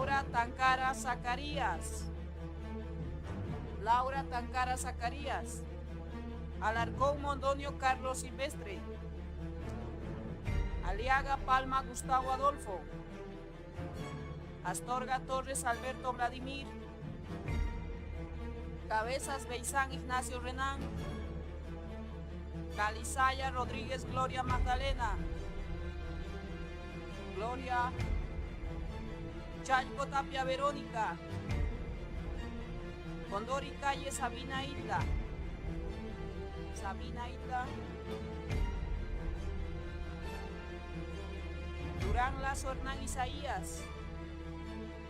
Laura Tancara Zacarías. Laura Tancara Zacarías. Alarcón Mondonio Carlos Silvestre. Aliaga Palma Gustavo Adolfo. Astorga Torres Alberto Vladimir. Cabezas Beizán Ignacio Renán. Calizaya Rodríguez Gloria Magdalena. Gloria. Chalco Tapia Verónica. Condori Calle Sabina Hilda. Sabina Hilda. Durán Lazo Hernán Isaías.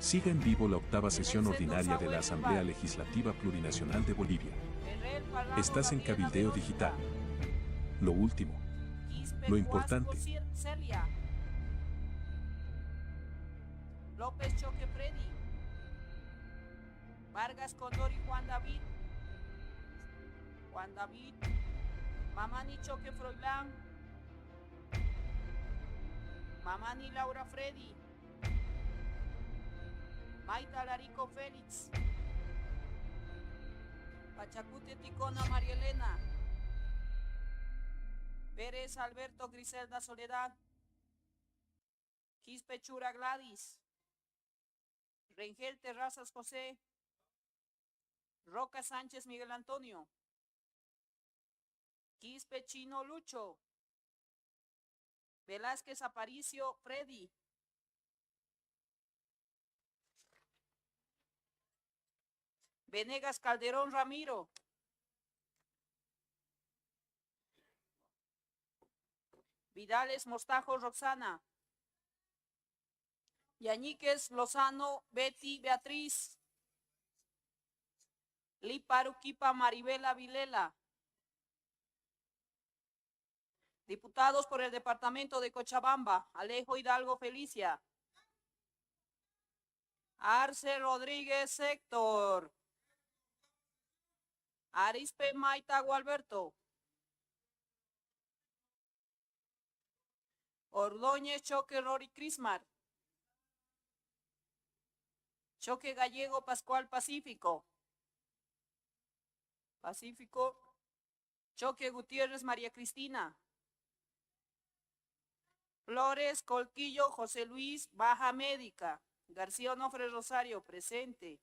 Siga en vivo la octava sesión ordinaria de la Asamblea Legislativa Plurinacional de Bolivia. Estás en Cabildeo Digital. Lo último. Lo importante. Celia. López Choque Freddy. Vargas Condori Juan David. Juan David. Mamani Choque Froilán. Mamani Laura Freddy. Maita Larico Félix. Pachacute Ticona María Elena. Pérez Alberto Griselda Soledad. Quispe Chura Gladys. Rengel Terrazas José. Roca Sánchez Miguel Antonio. Quispe Chino Lucho. Velázquez Aparicio Freddy. Venegas Calderón Ramiro. Vidales Mostajo Roxana. Yañíquez Lozano Betty Beatriz. Liparuquipa Maribela Vilela. Diputados por el Departamento de Cochabamba, Alejo Hidalgo Felicia. Arce Rodríguez Héctor. Arispe Maita Gualberto. Ordóñez Choque Rory Crismar. Choque Gallego Pascual Pacífico. Pacífico. Choque Gutiérrez María Cristina. Flores Colquillo José Luis Baja Médica. García Onofre Rosario presente.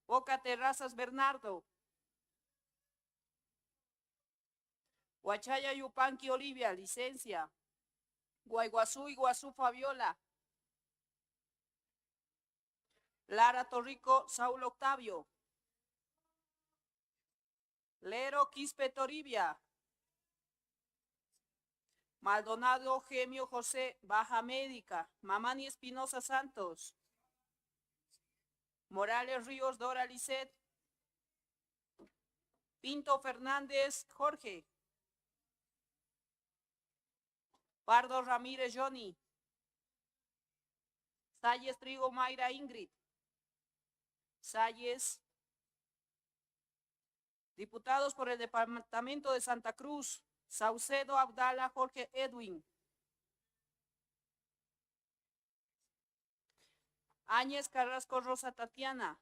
Boca Terrazas Bernardo. Huachaya Yupanqui Olivia, licencia. Guayguazú Iguazú Fabiola. Lara Torrico Saúl Octavio. Lero Quispe Toribia. Maldonado Gemio José Baja Médica. Mamani Espinosa Santos. Morales Ríos Dora Lisset. Pinto Fernández Jorge. Pardo Ramírez Johnny. Salles Trigo Mayra Ingrid. Salles. Diputados por el Departamento de Santa Cruz. Saucedo Abdala Jorge Edwin. Áñez Carrasco Rosa Tatiana.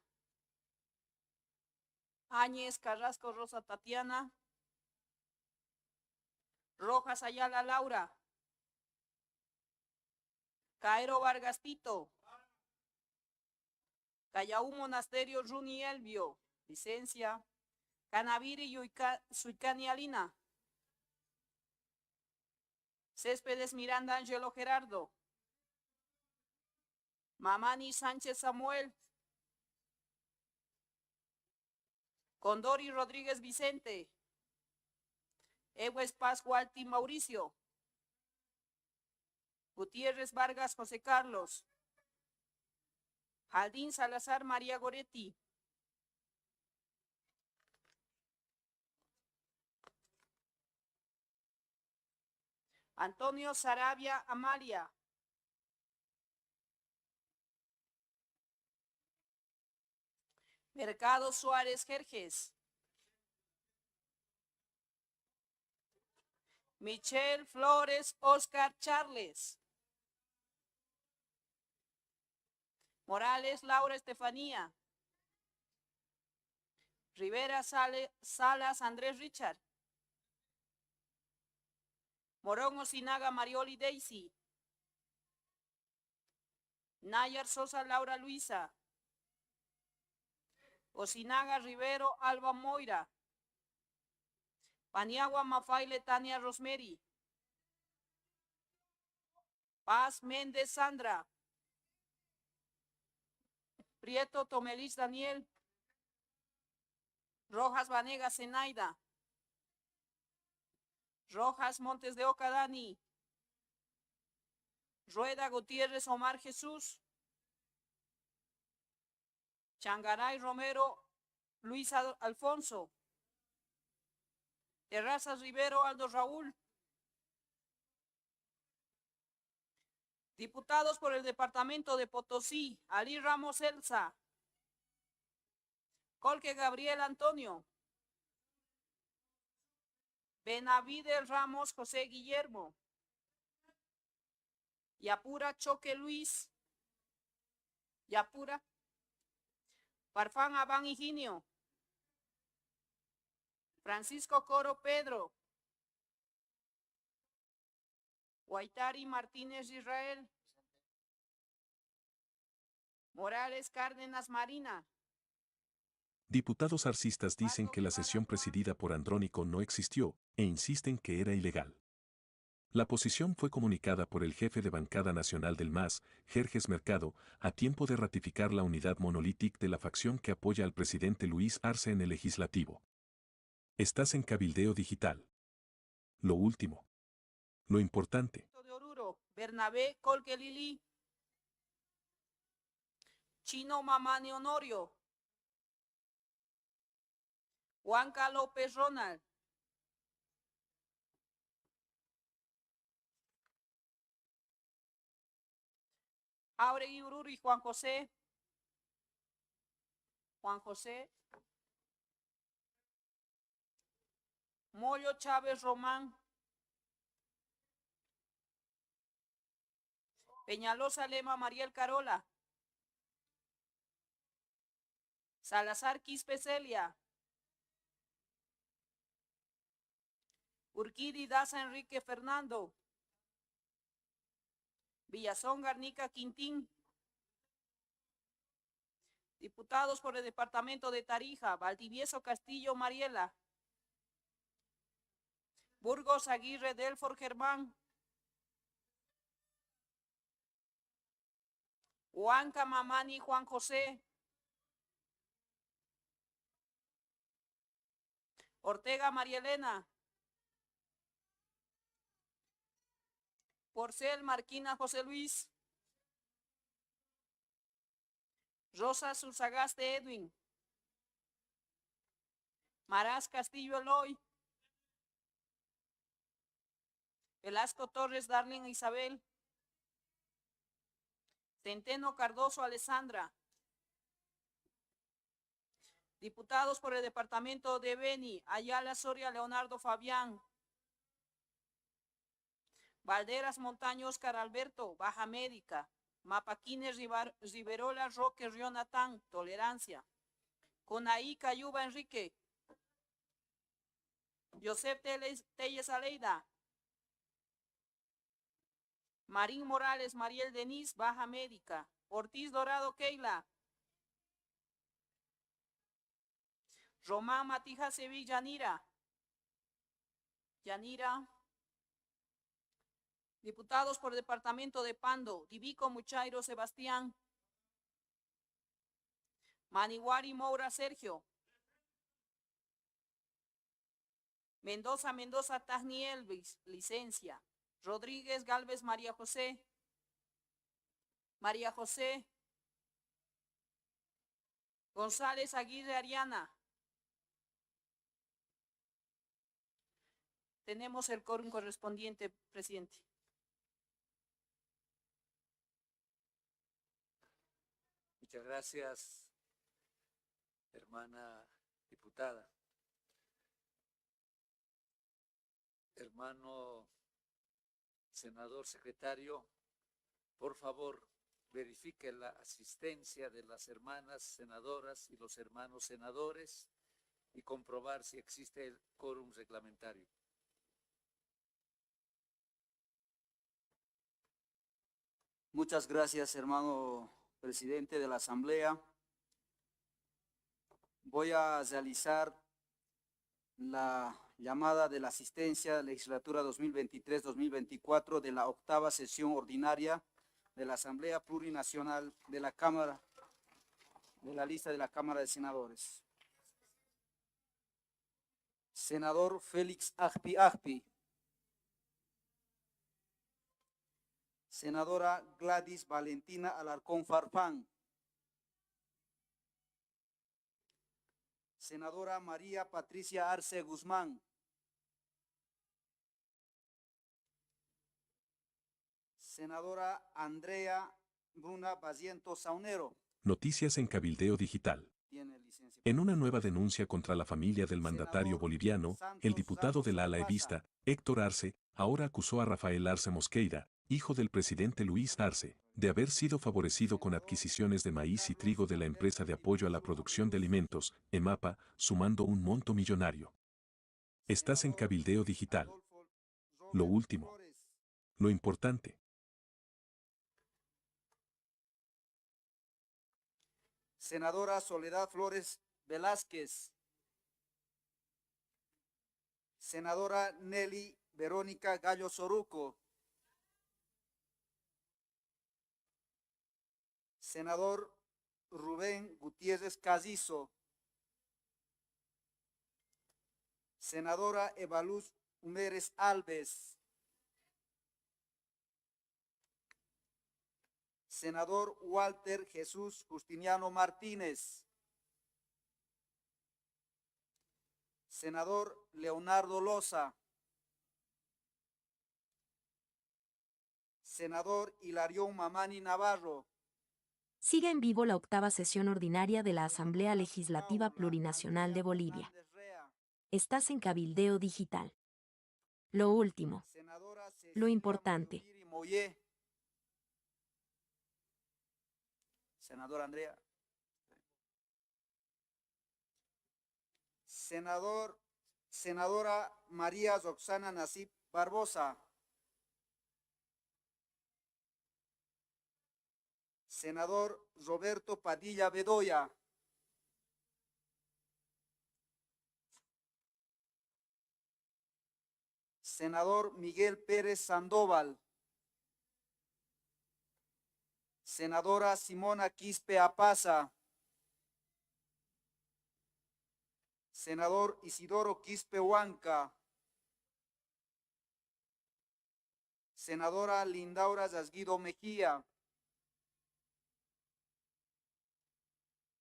Áñez Carrasco Rosa Tatiana. Rojas Ayala Laura. Caero Vargas Tito. Callaú Monasterio Runi Elvio. Licencia. Canaviri Suicani Alina. Céspedes Miranda Angelo Gerardo. Mamani Sánchez Samuel. Condori Rodríguez Vicente. Egues Paz Walti Mauricio. Gutiérrez Vargas José Carlos. Jaldín Salazar María Goretti. Antonio Sarabia Amalia. Mercado Suárez Jerjes. Michelle Flores Oscar Charles. Morales Laura Estefanía. Rivera Salas Andrés Richard. Morón Osinaga Marioli Daisy. Nayar Sosa Laura Luisa. Osinaga Rivero Alba Moira. Paniagua Mafaile Tania Rosemary. Paz Méndez Sandra. Prieto Tomelis Daniel. Rojas Vanegas Zenaida. Rojas Montes de Oca Dani. Rueda Gutiérrez Omar Jesús. Changaray Romero Luis Alfonso. Terrazas Rivero Aldo Raúl. Diputados por el departamento de Potosí, Ali Ramos Elsa. Colque Gabriel Antonio. Benavides Ramos José Guillermo. Yapura Choque Luis. Yapura. Farfán Abán Higinio. Francisco Coro Pedro. Guaitari Martínez Israel. Morales Cárdenas Marina. Diputados arcistas dicen que la sesión presidida por Andrónico no existió, e insisten que era ilegal. La posición fue comunicada por el jefe de bancada nacional del MAS, Jerjes Mercado, a tiempo de ratificar la unidad monolítica de la facción que apoya al presidente Luis Arce en el legislativo. Estás en Cabildeo Digital. Lo último. Lo importante. De Oruro, Bernabé Colque Lili. Chino Mamani Honorio. Juanca López Ronald. Auregui Ururi Juan José. Juan José. Mollo Chávez Román. Peñalosa Lema Mariel Carola. Salazar Quispe Celia. Urquidi Daza Enrique Fernando. Villazón Garnica Quintín. Diputados por el departamento de Tarija, Valdivieso Castillo Mariela. Burgos Aguirre Delfor Germán. Huanca Mamani Juan José. Ortega María Elena. Porcel Marquina José Luis. Rosa Susagaste Edwin. Marás Castillo Eloy. Velasco Torres Darlene Isabel. Centeno Cardoso Alessandra. Diputados por el departamento de Beni, Ayala Soria Leonardo Fabián. Valderas Montaño Oscar Alberto, Baja Médica. Mapaquines Riverola Roque Rionatán, Tolerancia. Conaí Cayuba Enrique. Josep Telles Aleida. Marín Morales Mariel Denis, Baja Médica. Ortiz Dorado Keila. Román Matija Sevilla Yanira. Yanira. Diputados por el departamento de Pando, Divico Muchairo Sebastián. Maniguari Moura Sergio. Mendoza Tagni Elvis, licencia. Rodríguez Galvez María José. María José. González Aguirre Ariana. Tenemos el quórum correspondiente, presidente. Muchas gracias, hermana diputada. Hermano senador secretario, por favor, verifique la asistencia de las hermanas senadoras y los hermanos senadores y comprobar si existe el quórum reglamentario. Muchas gracias, hermano presidente de la Asamblea. Voy a realizar la llamada de la asistencia legislatura 2023-2024 de la octava sesión ordinaria de la Asamblea Plurinacional de la Cámara, de la lista de la Cámara de Senadores. Senador Félix Ajpi Ajpi. Senadora Gladys Valentina Alarcón Farfán. Senadora María Patricia Arce Guzmán. Senadora Andrea Bruna Baziento Saunero. Noticias en Cabildeo Digital. Tiene licencia. En una nueva denuncia contra la familia del mandatario boliviano, el diputado del ala evista, Héctor Arce, ahora acusó a Rafael Arce Mosqueira, hijo del presidente Luis Arce, de haber sido favorecido con adquisiciones de maíz y trigo de la empresa de apoyo a la producción de alimentos, EMAPA, sumando un monto millonario. Estás en Cabildeo Digital. Lo último. Lo importante. Senadora Soledad Flores Velázquez. Senadora Nelly Verónica Gallo Soruco. Senador Rubén Gutiérrez Cazizo. Senadora Evaluz Humérez Alves. Senador Walter Jesús Justiniano Martínez. Senador Leonardo Loza. Senador Hilarión Mamani Navarro. Sigue en vivo la octava sesión ordinaria de la Asamblea Legislativa Plurinacional de Bolivia. Estás en Cabildeo Digital. Lo último. Lo importante. Senadora Andrea. Senadora María Roxana Nasip Barbosa. Senador Roberto Padilla Bedoya. Senador Miguel Pérez Sandoval. Senadora Simona Quispe Apaza. Senador Isidoro Quispe Huanca. Senadora Lindaura Zasguido Mejía.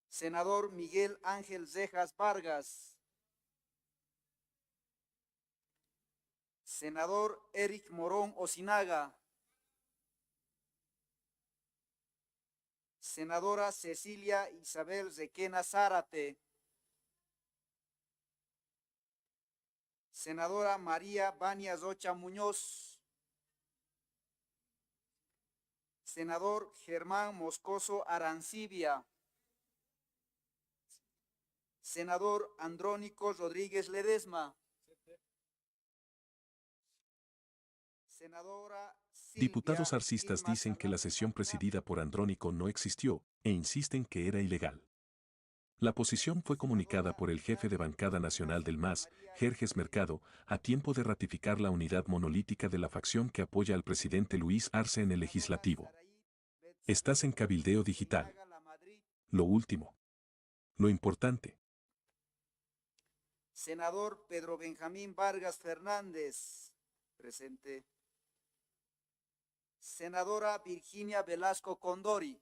Senador Miguel Ángel Cejas Vargas. Senador Eric Morón Osinaga. Senadora Cecilia Isabel Requena Zárate. Senadora María Bania Rocha Muñoz. Senador Germán Moscoso Arancibia. Senador Andrónico Rodríguez Ledesma. Senadora Diputados arcistas dicen que la sesión presidida por Andrónico no existió, e insisten que era ilegal. La posición fue comunicada por el jefe de bancada nacional del MAS, Jerjes Mercado, a tiempo de ratificar la unidad monolítica de la facción que apoya al presidente Luis Arce en el legislativo. Estás en Cabildeo Digital. Lo último. Lo importante. Senador Pedro Benjamín Vargas Fernández. Presente. Senadora Virginia Velasco Condori.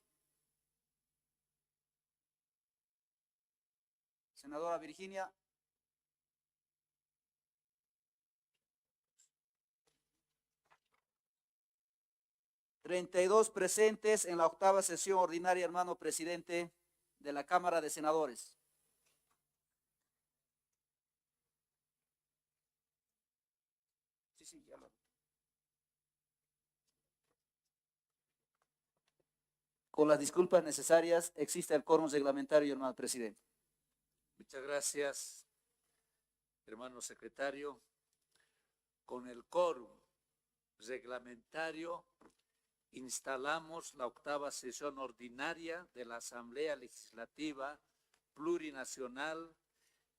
Senadora Virginia. $32 presentes en la octava sesión ordinaria, hermano presidente de la Cámara de Senadores. Sí, ya lo... Con las disculpas necesarias, existe el quórum reglamentario, hermano presidente. Muchas gracias, hermano secretario. Con el quórum reglamentario instalamos la 8ª sesión ordinaria de la Asamblea Legislativa Plurinacional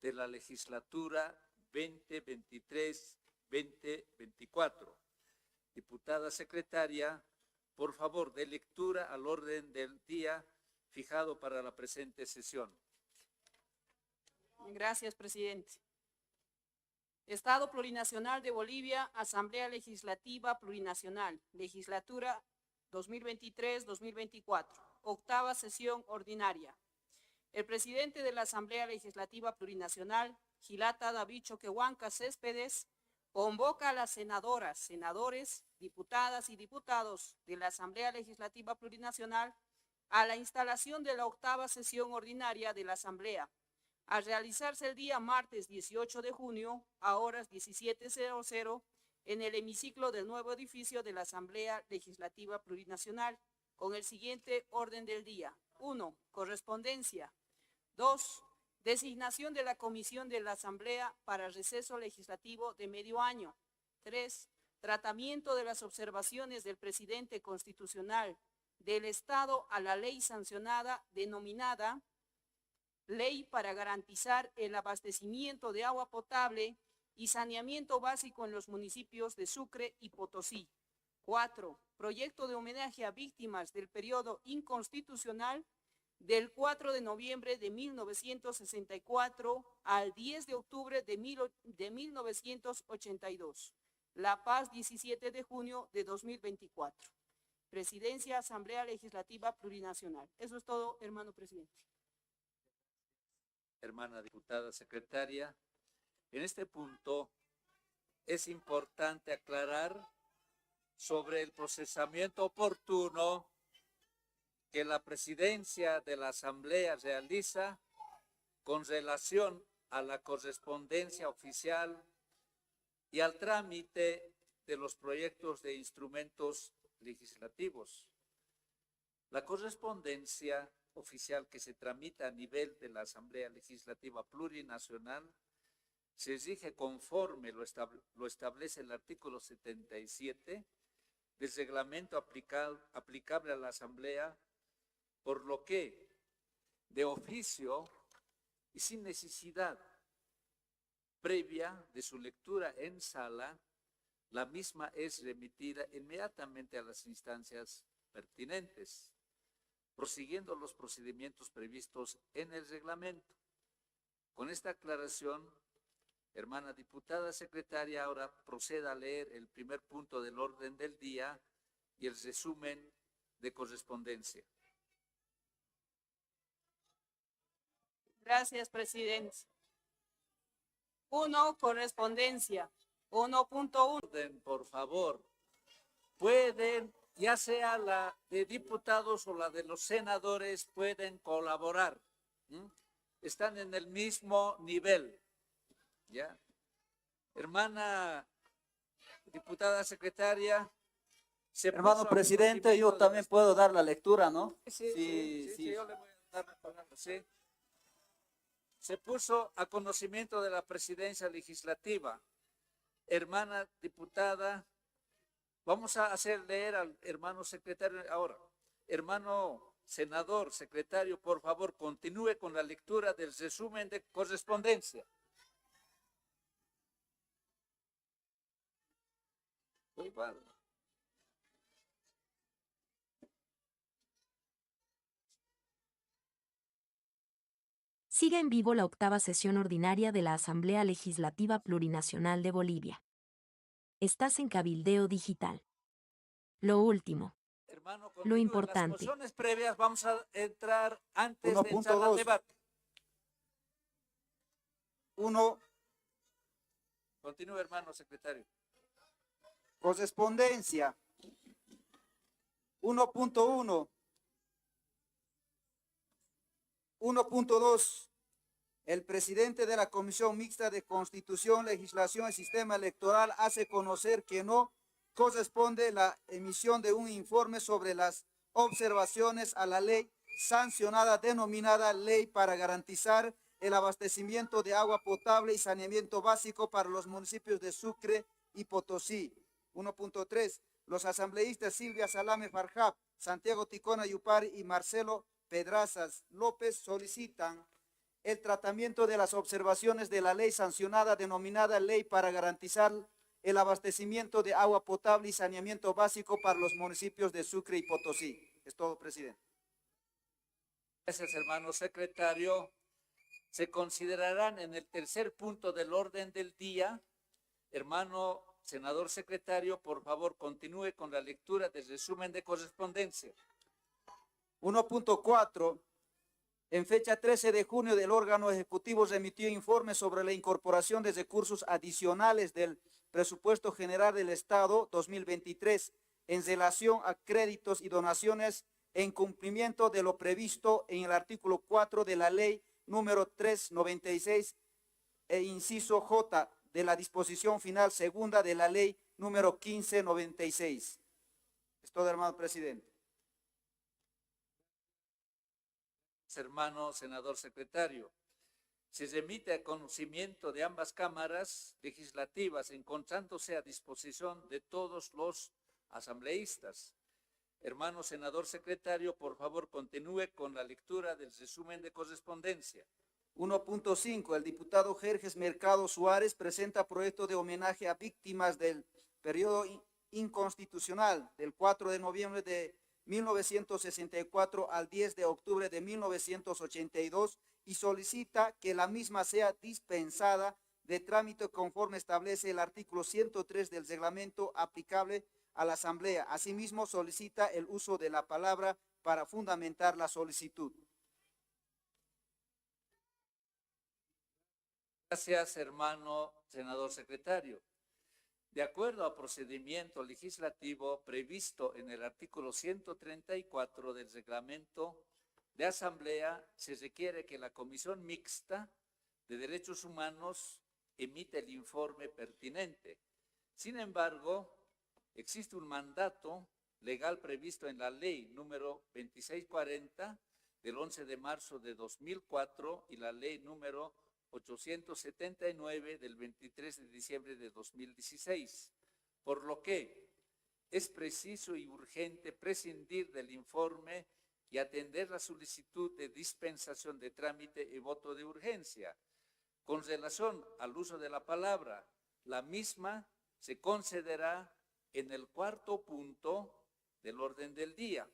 de la legislatura 2023-2024. Diputada secretaria, por favor, dé lectura al orden del día fijado para la presente sesión. Gracias, presidente. Estado Plurinacional de Bolivia, Asamblea Legislativa Plurinacional, legislatura 2023-2024, 8ª sesión ordinaria. El presidente de la Asamblea Legislativa Plurinacional, Gilata David Choquehuanca Céspedes, convoca a las senadoras, senadores, diputadas y diputados de la Asamblea Legislativa Plurinacional a la instalación de la 8ª sesión ordinaria de la Asamblea, a realizarse el día martes 18 de junio a horas 17:00 en el hemiciclo del nuevo edificio de la Asamblea Legislativa Plurinacional, con el siguiente orden del día. 1. Correspondencia. 2. Designación de la Comisión de la Asamblea para receso legislativo de medio año. 3. Tratamiento de las observaciones del presidente constitucional del Estado a la ley sancionada denominada Ley para garantizar el abastecimiento de agua potable y saneamiento básico en los municipios de Sucre y Potosí. 4. Proyecto de homenaje a víctimas del periodo inconstitucional del 4 de noviembre de 1964 al 10 de octubre de 1982. La Paz, 17 de junio de 2024. Presidencia, Asamblea Legislativa Plurinacional. Eso es todo, hermano presidente. Hermana diputada secretaria, en este punto es importante aclarar sobre el procesamiento oportuno que la presidencia de la Asamblea realiza con relación a la correspondencia oficial y al trámite de los proyectos de instrumentos legislativos. La correspondencia oficial que se tramita a nivel de la Asamblea Legislativa Plurinacional se rige conforme lo establece el artículo 77 del reglamento aplicable a la Asamblea, por lo que, de oficio y sin necesidad previa de su lectura en sala, la misma es remitida inmediatamente a las instancias pertinentes, prosiguiendo los procedimientos previstos en el reglamento. Con esta aclaración, hermana diputada secretaria, ahora proceda a leer el primer punto del orden del día y el resumen de correspondencia. Gracias, presidente. 1. Correspondencia. 1.1. Orden, por favor. Pueden, ya sea la de diputados o la de los senadores, pueden colaborar. Están en el mismo nivel. ¿Ya? Hermana diputada secretaria. Hermano presidente, yo también puedo dar la lectura, ¿no? Sí, yo le voy a dar la palabra, sí. Se puso a conocimiento de la presidencia legislativa. Hermana diputada, vamos a hacer leer al hermano secretario ahora. Hermano senador, secretario, por favor, continúe con la lectura del resumen de correspondencia. Sigue en vivo la 8ª sesión ordinaria de la Asamblea Legislativa Plurinacional de Bolivia. Estás en Cabildeo Digital. Lo último. Hermano, Lo importante. En las mociones previas vamos a entrar antes de entrar 1.2. al debate. 1. Continúe, hermano secretario. Correspondencia. 1.1. 1.2. El presidente de la Comisión Mixta de Constitución, Legislación y Sistema Electoral hace conocer que no corresponde la emisión de un informe sobre las observaciones a la ley sancionada denominada Ley para garantizar el abastecimiento de agua potable y saneamiento básico para los municipios de Sucre y Potosí. 1.3. Los asambleístas Silvia Salame Farjab, Santiago Ticona Yupari y Marcelo Pedrazas López solicitan el tratamiento de las observaciones de la ley sancionada denominada Ley para garantizar el abastecimiento de agua potable y saneamiento básico para los municipios de Sucre y Potosí. Es todo, presidente. Gracias, hermano secretario. Se considerarán en el tercer punto del orden del día. Hermano senador secretario, por favor, continúe con la lectura del resumen de correspondencia. 1.4. En fecha 13 de junio, del órgano ejecutivo remitió informe sobre la incorporación de recursos adicionales del Presupuesto General del Estado 2023 en relación a créditos y donaciones en cumplimiento de lo previsto en el artículo 4 de la Ley número 396 e inciso J de la disposición final segunda de la Ley número 1596. Es todo, hermano presidente. Hermano senador secretario, se remite a conocimiento de ambas cámaras legislativas, encontrándose a disposición de todos los asambleístas. Hermano senador secretario, por favor, continúe con la lectura del resumen de correspondencia. 1.5. El diputado Jerjes Mercado Suárez presenta proyecto de homenaje a víctimas del periodo inconstitucional del 4 de noviembre de 1964 al 10 de octubre de 1982 y solicita que la misma sea dispensada de trámite conforme establece el artículo 103 del reglamento aplicable a la Asamblea. Asimismo, solicita el uso de la palabra para fundamentar la solicitud. Gracias, hermano senador secretario. De acuerdo al procedimiento legislativo previsto en el artículo 134 del reglamento de Asamblea, se requiere que la Comisión Mixta de Derechos Humanos emita el informe pertinente. Sin embargo, existe un mandato legal previsto en la Ley número 2640 del 11 de marzo de 2004 y la Ley número 879 del 23 de diciembre de 2016, por lo que es preciso y urgente prescindir del informe y atender la solicitud de dispensación de trámite y voto de urgencia. Con relación al uso de la palabra, la misma se concederá en el cuarto punto del orden del día.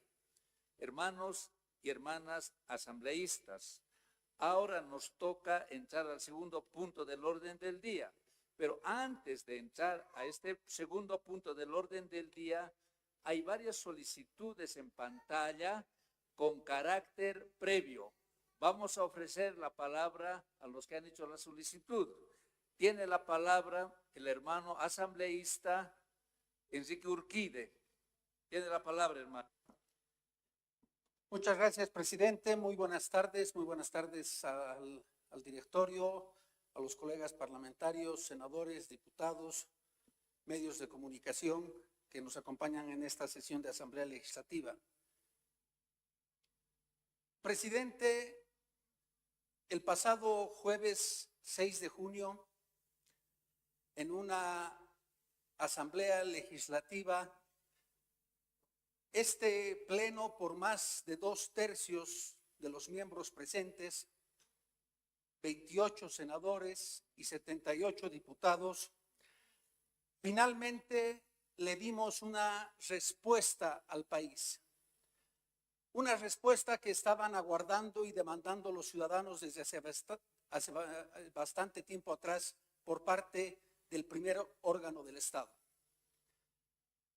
Hermanos y hermanas asambleístas, ahora nos toca entrar al segundo punto del orden del día, pero antes de entrar a este segundo punto del orden del día, hay varias solicitudes en pantalla con carácter previo. Vamos a ofrecer la palabra a los que han hecho la solicitud. Tiene la palabra el hermano asambleísta Enrique Urquide. Tiene la palabra, hermano. Muchas gracias, presidente. Muy buenas tardes al directorio, a los colegas parlamentarios, senadores, diputados, medios de comunicación que nos acompañan en esta sesión de Asamblea Legislativa. Presidente, el pasado jueves 6 de junio, en una Asamblea Legislativa, este pleno, por más de 2/3 de los miembros presentes, 28 senadores y 78 diputados, finalmente le dimos una respuesta al país. Una respuesta que estaban aguardando y demandando los ciudadanos desde hace bastante tiempo atrás por parte del primer órgano del Estado.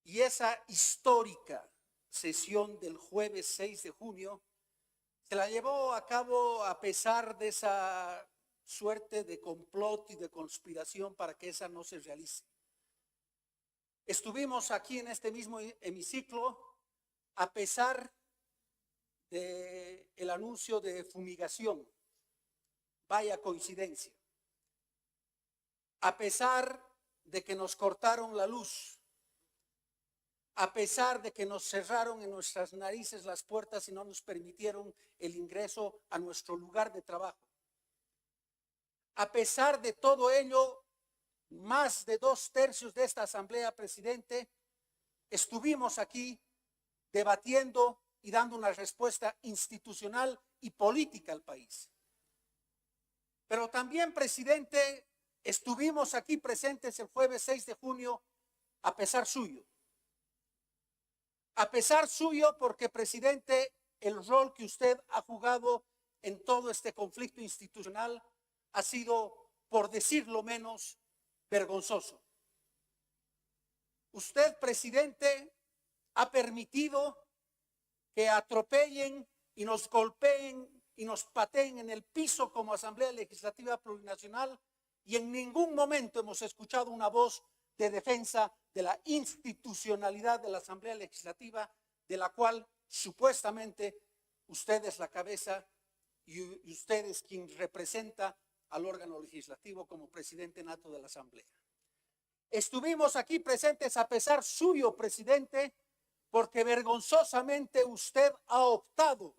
Y esa histórica sesión del jueves 6 de junio se la llevó a cabo a pesar de esa suerte de complot y de conspiración para que esa no se realice. Estuvimos aquí en este mismo hemiciclo a pesar del anuncio de fumigación. Vaya coincidencia. A pesar de que nos cortaron la luz, a pesar de que nos cerraron en nuestras narices las puertas y no nos permitieron el ingreso a nuestro lugar de trabajo. A pesar de todo ello, más de 2/3 de esta asamblea, presidente, estuvimos aquí debatiendo y dando una respuesta institucional y política al país. Pero también, presidente, estuvimos aquí presentes el jueves 6 de junio a pesar suyo. A pesar suyo porque, presidente, el rol que usted ha jugado en todo este conflicto institucional ha sido, por decirlo menos, vergonzoso. Usted, presidente, ha permitido que atropellen y nos golpeen y nos pateen en el piso como Asamblea Legislativa Plurinacional, y en ningún momento hemos escuchado una voz de defensa de la institucionalidad de la Asamblea Legislativa, de la cual supuestamente usted es la cabeza y usted es quien representa al órgano legislativo como presidente nato de la Asamblea. Estuvimos aquí presentes a pesar suyo, presidente, porque vergonzosamente usted ha optado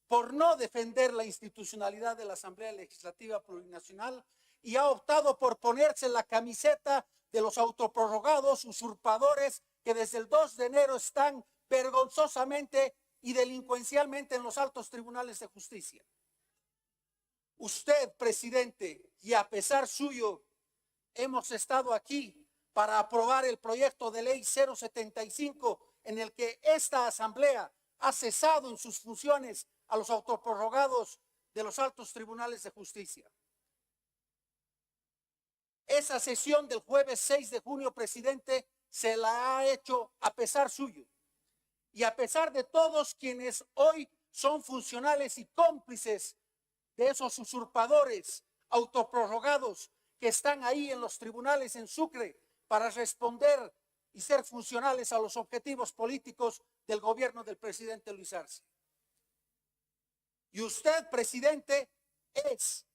por no defender la institucionalidad de la Asamblea Legislativa Plurinacional y ha optado por ponerse la camiseta de los autoprorrogados usurpadores que desde el 2 de enero están vergonzosamente y delincuencialmente en los altos tribunales de justicia. Usted, presidente, y a pesar suyo, hemos estado aquí para aprobar el proyecto de ley 075 en el que esta asamblea ha cesado en sus funciones a los autoprorrogados de los altos tribunales de justicia. Esa sesión del jueves 6 de junio, presidente, se la ha hecho a pesar suyo y a pesar de todos quienes hoy son funcionales y cómplices de esos usurpadores autoprorrogados que están ahí en los tribunales en Sucre para responder y ser funcionales a los objetivos políticos del gobierno del presidente Luis Arce. Y usted, presidente, es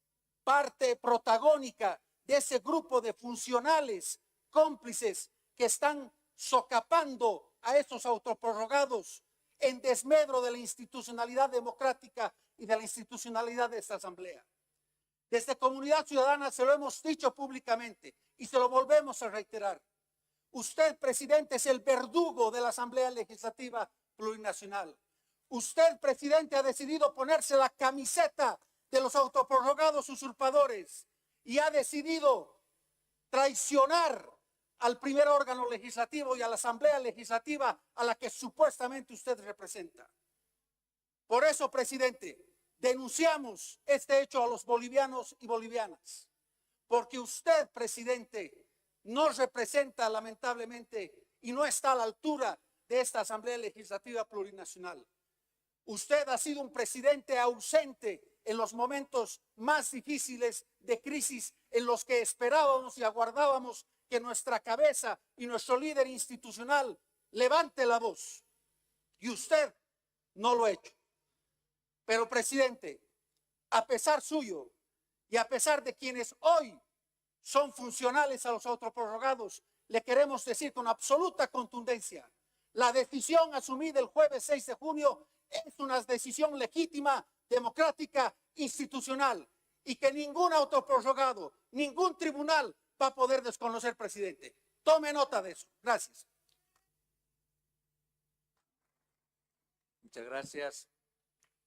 parte protagónica de ese grupo de funcionales cómplices que están socapando a esos autoprorrogados en desmedro de la institucionalidad democrática y de la institucionalidad de esta asamblea. Desde Comunidad Ciudadana se lo hemos dicho públicamente y se lo volvemos a reiterar. Usted, presidente, es el verdugo de la Asamblea Legislativa Plurinacional. Usted, presidente, ha decidido ponerse la camiseta de los autoprorrogados usurpadores y ha decidido traicionar al primer órgano legislativo y a la Asamblea Legislativa a la que supuestamente usted representa. Por eso, presidente, denunciamos este hecho a los bolivianos y bolivianas, porque usted, presidente, no representa lamentablemente y no está a la altura de esta Asamblea Legislativa Plurinacional. Usted ha sido un presidente ausente en los momentos más difíciles de crisis en los que esperábamos y aguardábamos que nuestra cabeza y nuestro líder institucional levante la voz. Y usted no lo ha hecho. Pero, presidente, a pesar suyo y a pesar de quienes hoy son funcionales a los autoprorrogados, le queremos decir con absoluta contundencia, la decisión asumida el jueves 6 de junio es una decisión legítima, democrática, institucional, y que ningún autoprorrogado, ningún tribunal va a poder desconocer, presidente. Tome nota de eso. Gracias. Muchas gracias.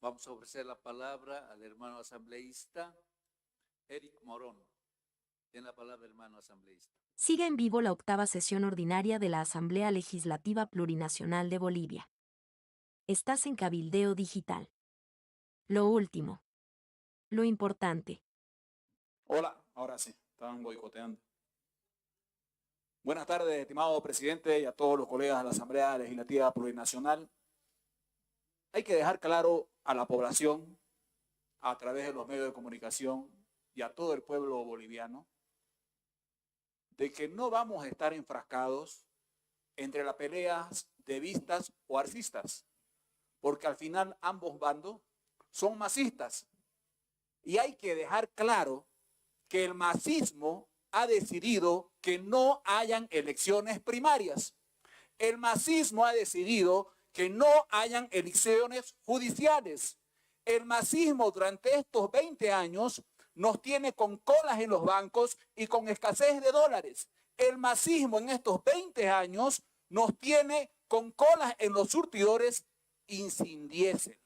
Vamos a ofrecer la palabra al hermano asambleísta Eric Morón. Tiene la palabra, hermano asambleísta. Sigue en vivo la octava sesión ordinaria de la Asamblea Legislativa Plurinacional de Bolivia. Estás en Cabildeo Digital. Lo último. Lo importante. Hola, ahora sí, estaban boicoteando. Buenas tardes, estimado presidente y a todos los colegas de la Asamblea Legislativa Plurinacional. Hay que dejar claro a la población, a través de los medios de comunicación y a todo el pueblo boliviano, de que no vamos a estar enfrascados entre las peleas de vistas o arcistas, porque al final ambos bandos son masistas. Y hay que dejar claro que el masismo ha decidido que no hayan elecciones primarias. el masismo ha decidido que no hayan elecciones judiciales. El masismo durante estos 20 años nos tiene con colas en los bancos y con escasez de dólares. El masismo en estos 20 años nos tiene con colas en los surtidores y sin diésel.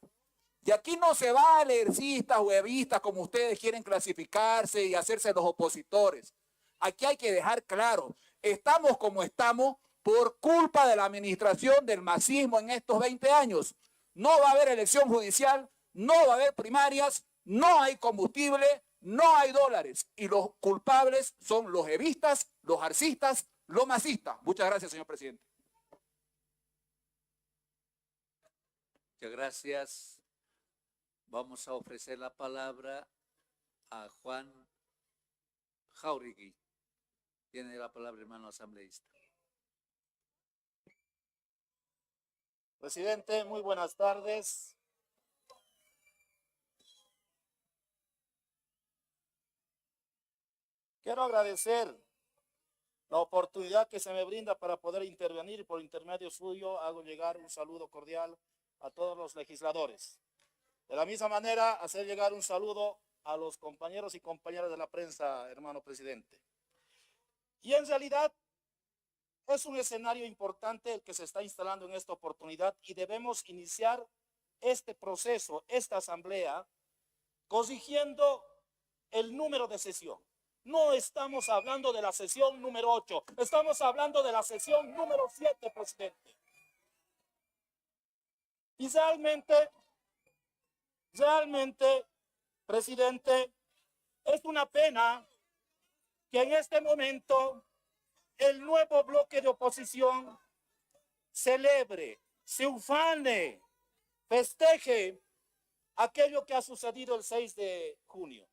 Y aquí no se vale ercistas o evistas como ustedes quieren clasificarse y hacerse los opositores. Aquí hay que dejar claro, estamos como estamos por culpa de la administración del masismo en estos 20 años. No va a haber elección judicial, no va a haber primarias, no hay combustible, no hay dólares. Y los culpables son los evistas, los arcistas, los masistas. Muchas gracias, señor presidente. Muchas gracias. Vamos a ofrecer la palabra a Juan Jáuregui. Tiene la palabra, hermano asambleísta. Presidente, muy buenas tardes. Quiero agradecer la oportunidad que se me brinda para poder intervenir y por intermedio suyo hago llegar un saludo cordial a todos los legisladores. De la misma manera, hacer llegar un saludo a los compañeros y compañeras de la prensa, hermano presidente. Y en realidad es un escenario importante el que se está instalando en esta oportunidad y debemos iniciar este proceso, esta asamblea, corrigiendo el número de sesión. No estamos hablando de la sesión número 8, estamos hablando de la sesión número 7, presidente. Y realmente, presidente, es una pena que en este momento el nuevo bloque de oposición celebre, se ufane, festeje aquello que ha sucedido el 6 de junio.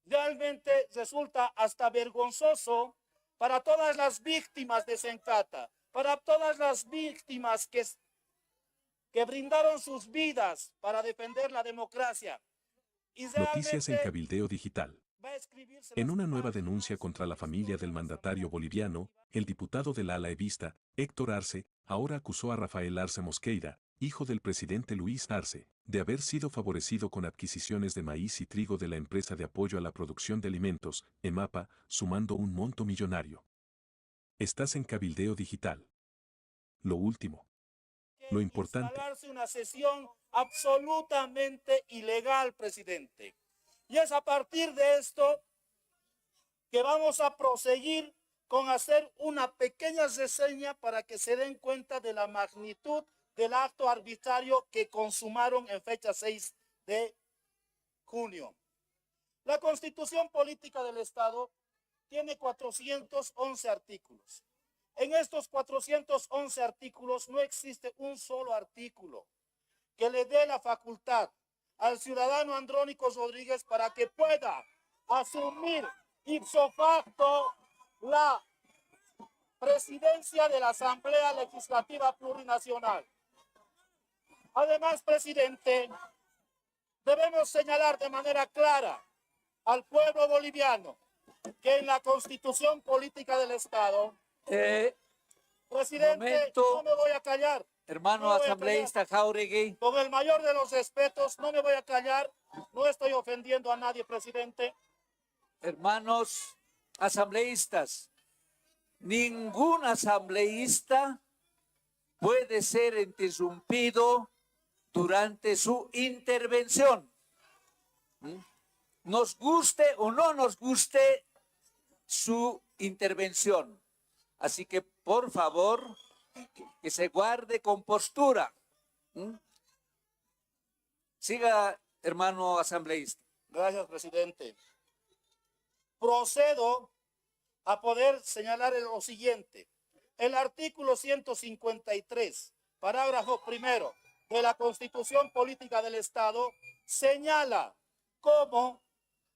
Realmente resulta hasta vergonzoso para todas las víctimas de Sencata, para todas las víctimas que brindaron sus vidas para defender la democracia. Y Noticias en realmente Cabildeo Digital. va a escribirse En las una nueva páginas denuncia contra la familia del mandatario boliviano, el diputado del ala evista, Héctor Arce, ahora acusó a Rafael Arce Mosqueira, hijo del presidente Luis Arce, de haber sido favorecido con adquisiciones de maíz y trigo de la empresa de apoyo a la producción de alimentos, EMAPA, sumando un monto millonario. Estás en Cabildeo Digital. Lo último. Lo importante. Instalarse una sesión absolutamente ilegal, presidente. Y es a partir de esto que vamos a proseguir con hacer una pequeña reseña para que se den cuenta de la magnitud del acto arbitrario que consumaron en fecha 6 de junio. La Constitución Política del Estado tiene 411 artículos. En estos 411 artículos no existe un solo artículo que le dé la facultad al ciudadano Andrónico Rodríguez para que pueda asumir ipso facto la presidencia de la Asamblea Legislativa Plurinacional. Además, presidente, debemos señalar de manera clara al pueblo boliviano que en la Constitución Política del Estado, presidente, momento. no me voy a callar. Hermano No voy a asambleísta Jáuregui. Con el mayor de los respetos, no me voy a callar, no estoy ofendiendo a nadie, presidente. Hermanos asambleístas, ningún asambleísta puede ser interrumpido durante su intervención. Nos guste o no nos guste su intervención. Así que, por favor, que se guarde compostura. Siga, hermano asambleísta. Gracias, presidente. Procedo a poder señalar lo siguiente. El artículo 153, parágrafo primero de la Constitución Política del Estado señala cómo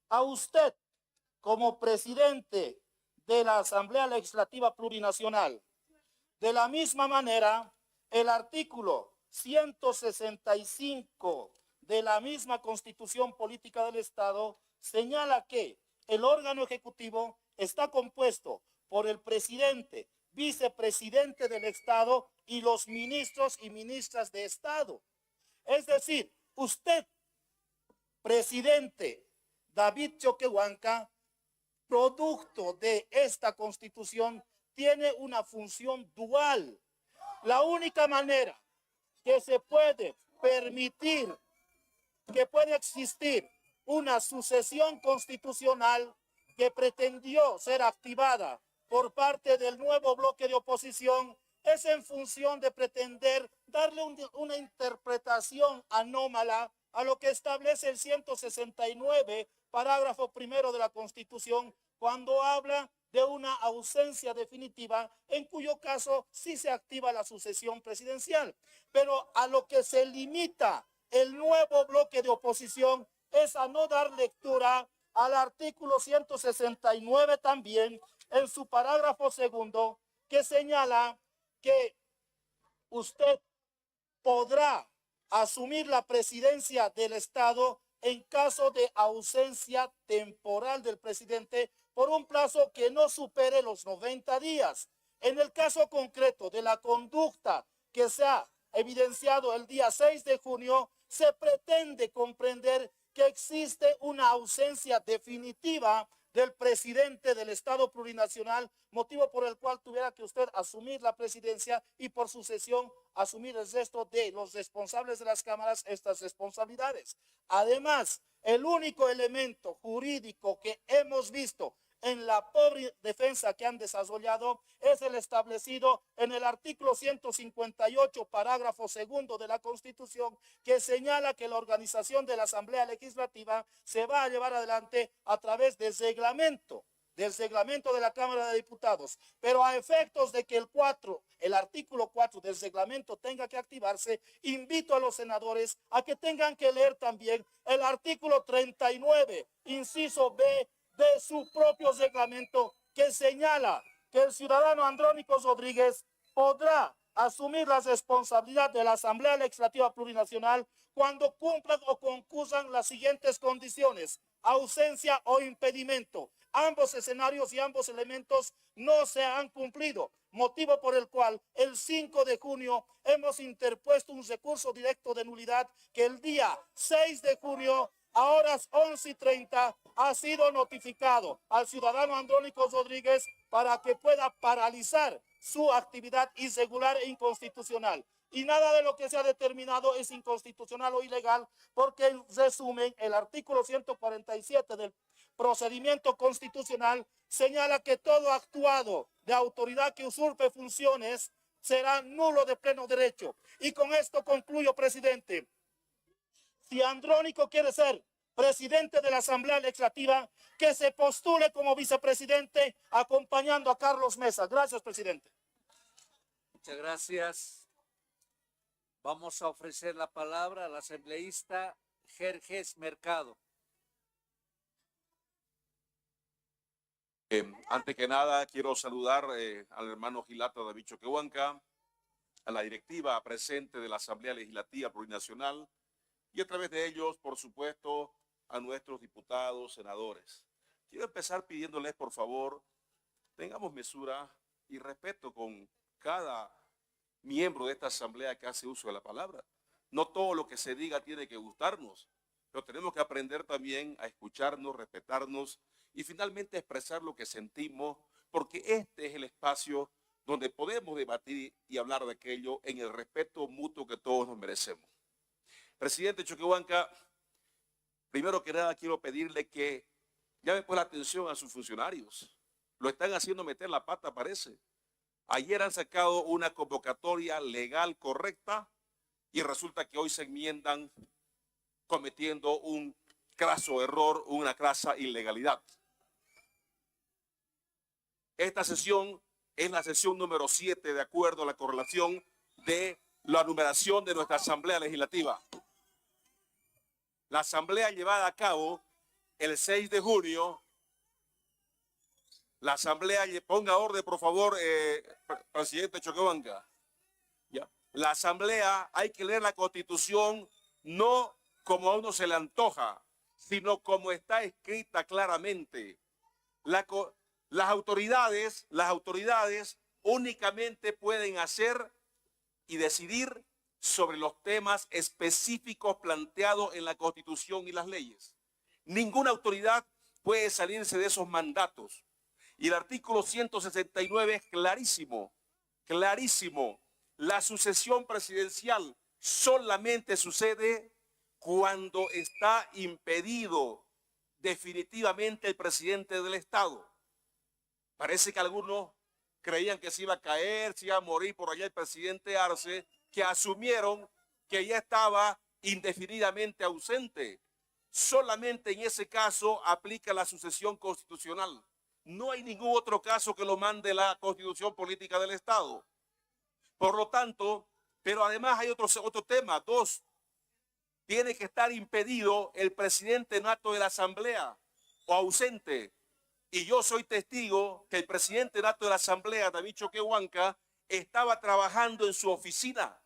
a usted, como presidente de la Asamblea Legislativa Plurinacional, de la misma manera, el artículo 165 de la misma Constitución Política del Estado señala que el órgano ejecutivo está compuesto por el presidente vicepresidente del Estado y los ministros y ministras de Estado. Es decir, usted, presidente David Choquehuanca, producto de esta Constitución, tiene una función dual. La única manera que se puede permitir que puede existir una sucesión constitucional que pretendió ser activada por parte del nuevo bloque de oposición es en función de pretender darle una interpretación anómala a lo que establece el 169, parágrafo primero de la Constitución, cuando habla de una ausencia definitiva, en cuyo caso sí se activa la sucesión presidencial. Pero a lo que se limita el nuevo bloque de oposición es a no dar lectura al artículo 169 también, en su parágrafo segundo, que señala que usted podrá asumir la presidencia del Estado en caso de ausencia temporal del presidente por un plazo que no supere los 90 días. En el caso concreto de la conducta que se ha evidenciado el día 6 de junio, se pretende comprender que existe una ausencia definitiva del presidente del Estado plurinacional, motivo por el cual tuviera que usted asumir la presidencia y por sucesión asumir el resto de los responsables de las cámaras estas responsabilidades. Además, el único elemento jurídico que hemos visto en la pobre defensa que han desarrollado es el establecido en el artículo 158, parágrafo segundo de la Constitución, que señala que la organización de la Asamblea Legislativa se va a llevar adelante a través del reglamento de la Cámara de Diputados. Pero a efectos de que el artículo 4 del reglamento tenga que activarse, invito a los senadores a que tengan que leer también el artículo 39, inciso B, de su propio reglamento, que señala que el ciudadano Andrónico Rodríguez podrá asumir la responsabilidad de la Asamblea Legislativa Plurinacional cuando cumplan o concursan las siguientes condiciones: ausencia o impedimento. Ambos escenarios y ambos elementos no se han cumplido, motivo por el cual el 5 de junio hemos interpuesto un recurso directo de nulidad que el día 6 de junio a horas 11:30 ha sido notificado al ciudadano Andrónico Rodríguez para que pueda paralizar su actividad irregular e inconstitucional. Y nada de lo que se ha determinado es inconstitucional o ilegal, porque en resumen, el artículo 147 del procedimiento constitucional señala que todo actuado de autoridad que usurpe funciones será nulo de pleno derecho. Y con esto concluyo, presidente. Si Andrónico quiere ser presidente de la Asamblea Legislativa, que se postule como vicepresidente acompañando a Carlos Mesa. Gracias, presidente. Muchas gracias. Vamos a ofrecer la palabra al asambleísta Jerjes Mercado. Antes que nada, quiero saludar al hermano Gilata David Choquehuanca, a la directiva presente de la Asamblea Legislativa Plurinacional y a través de ellos, por supuesto, a nuestros diputados, senadores. Quiero empezar pidiéndoles, por favor, tengamos mesura y respeto con cada miembro de esta asamblea que hace uso de la palabra. No todo lo que se diga tiene que gustarnos, pero tenemos que aprender también a escucharnos, respetarnos y finalmente expresar lo que sentimos, porque este es el espacio donde podemos debatir y hablar de aquello en el respeto mutuo que todos nos merecemos. Presidente Choquehuanca, primero que nada quiero pedirle que llame pues la atención a sus funcionarios. Lo están haciendo meter la pata, parece. Ayer han sacado una convocatoria legal correcta y resulta que hoy se enmiendan cometiendo un craso error, una crasa ilegalidad. Esta sesión es la sesión número 7 de acuerdo a la correlación de la numeración de nuestra Asamblea Legislativa. La asamblea llevada a cabo el 6 de junio, la asamblea, ponga orden por favor, presidente Choquehuanca. Ya. La asamblea, hay que leer la Constitución no como a uno se le antoja, sino como está escrita claramente. Las autoridades únicamente pueden hacer y decidir sobre los temas específicos planteados en la Constitución y las leyes. Ninguna autoridad puede salirse de esos mandatos. Y el artículo 169 es clarísimo, clarísimo. La sucesión presidencial solamente sucede cuando está impedido definitivamente el presidente del Estado. Parece que algunos creían que se iba a caer, se iba a morir por allá el presidente Arce, que asumieron que ya estaba indefinidamente ausente. Solamente en ese caso aplica la sucesión constitucional. No hay ningún otro caso que lo mande la Constitución Política del Estado. Por lo tanto, pero además hay otro tema. 2, tiene que estar impedido el presidente nato de la Asamblea o ausente. Y yo soy testigo que el presidente nato de la Asamblea, David Choquehuanca, estaba trabajando en su oficina.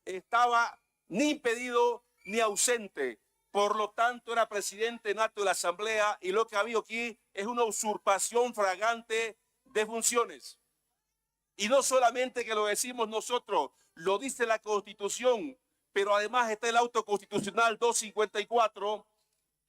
Estaba ni impedido ni ausente. Por lo tanto, era presidente nato de la Asamblea y lo que ha habido aquí es una usurpación flagrante de funciones. Y no solamente que lo decimos nosotros, lo dice la Constitución, pero además está el auto constitucional 254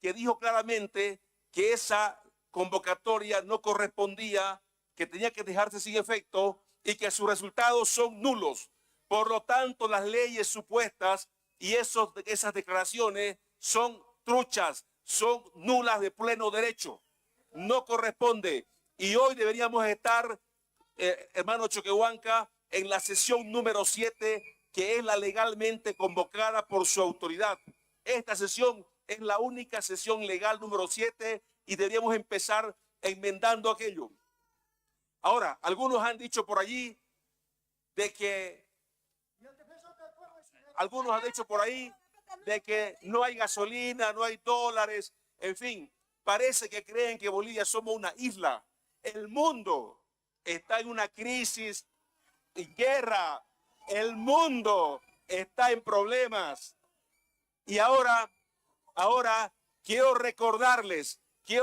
que dijo claramente que esa convocatoria no correspondía, que tenía que dejarse sin efecto y que sus resultados son nulos. Por lo tanto, las leyes supuestas y esas declaraciones son truchas, son nulas de pleno derecho. No corresponde. Y hoy deberíamos estar, hermano Choquehuanca, en la sesión número 7, que es la legalmente convocada por su autoridad. Esta sesión es la única sesión legal número 7 y deberíamos empezar enmendando aquello. Ahora, algunos han dicho por allí de que no hay gasolina, no hay dólares, en fin, parece que creen que Bolivia somos una isla. El mundo está en una crisis y guerra. El mundo está en problemas. Y ahora quiero recordarles que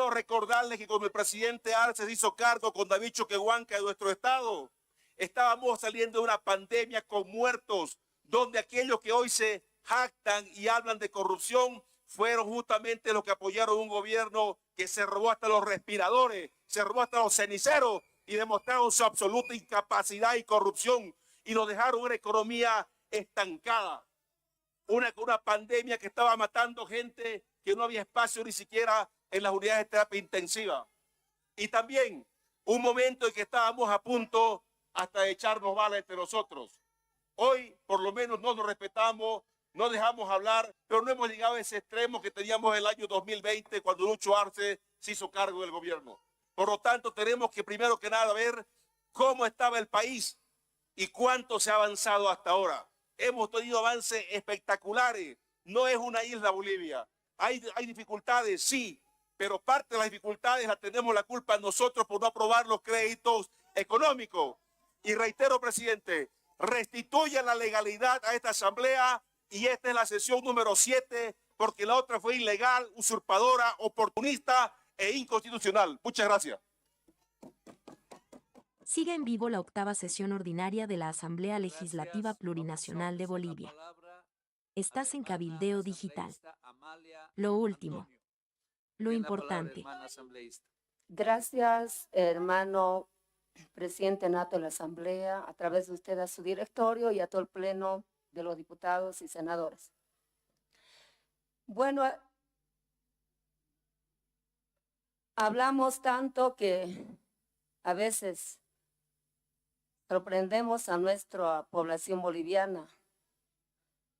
cuando el presidente Arce se hizo cargo con David Choquehuanca de nuestro estado, estábamos saliendo de una pandemia con muertos, donde aquellos que hoy se jactan y hablan de corrupción fueron justamente los que apoyaron un gobierno que se robó hasta los respiradores, se robó hasta los ceniceros y demostraron su absoluta incapacidad y corrupción y nos dejaron una economía estancada. Una pandemia que estaba matando gente, que no había espacio ni siquiera en las unidades de terapia intensiva. Y también un momento en que estábamos a punto hasta de echarnos balas entre nosotros. Hoy, por lo menos, no nos respetamos, no dejamos hablar, pero no hemos llegado a ese extremo que teníamos el año 2020 cuando Lucho Arce se hizo cargo del gobierno. Por lo tanto, tenemos que primero que nada ver cómo estaba el país y cuánto se ha avanzado hasta ahora. Hemos tenido avances espectaculares. No es una isla Bolivia. Hay dificultades, sí, pero parte de las dificultades las tenemos la culpa nosotros por no aprobar los créditos económicos. Y reitero, presidente, restituya la legalidad a esta asamblea y esta es la sesión número 7 porque la otra fue ilegal, usurpadora, oportunista e inconstitucional. Muchas gracias. Sigue en vivo la 8ª sesión ordinaria de la Asamblea Legislativa Plurinacional de Bolivia. Estás en Cabildeo Digital. Lo último. Lo importante. Gracias, hermano presidente nato de la Asamblea, a través de usted a su directorio y a todo el pleno de los diputados y senadores. Bueno, hablamos tanto que a veces sorprendemos a nuestra población boliviana,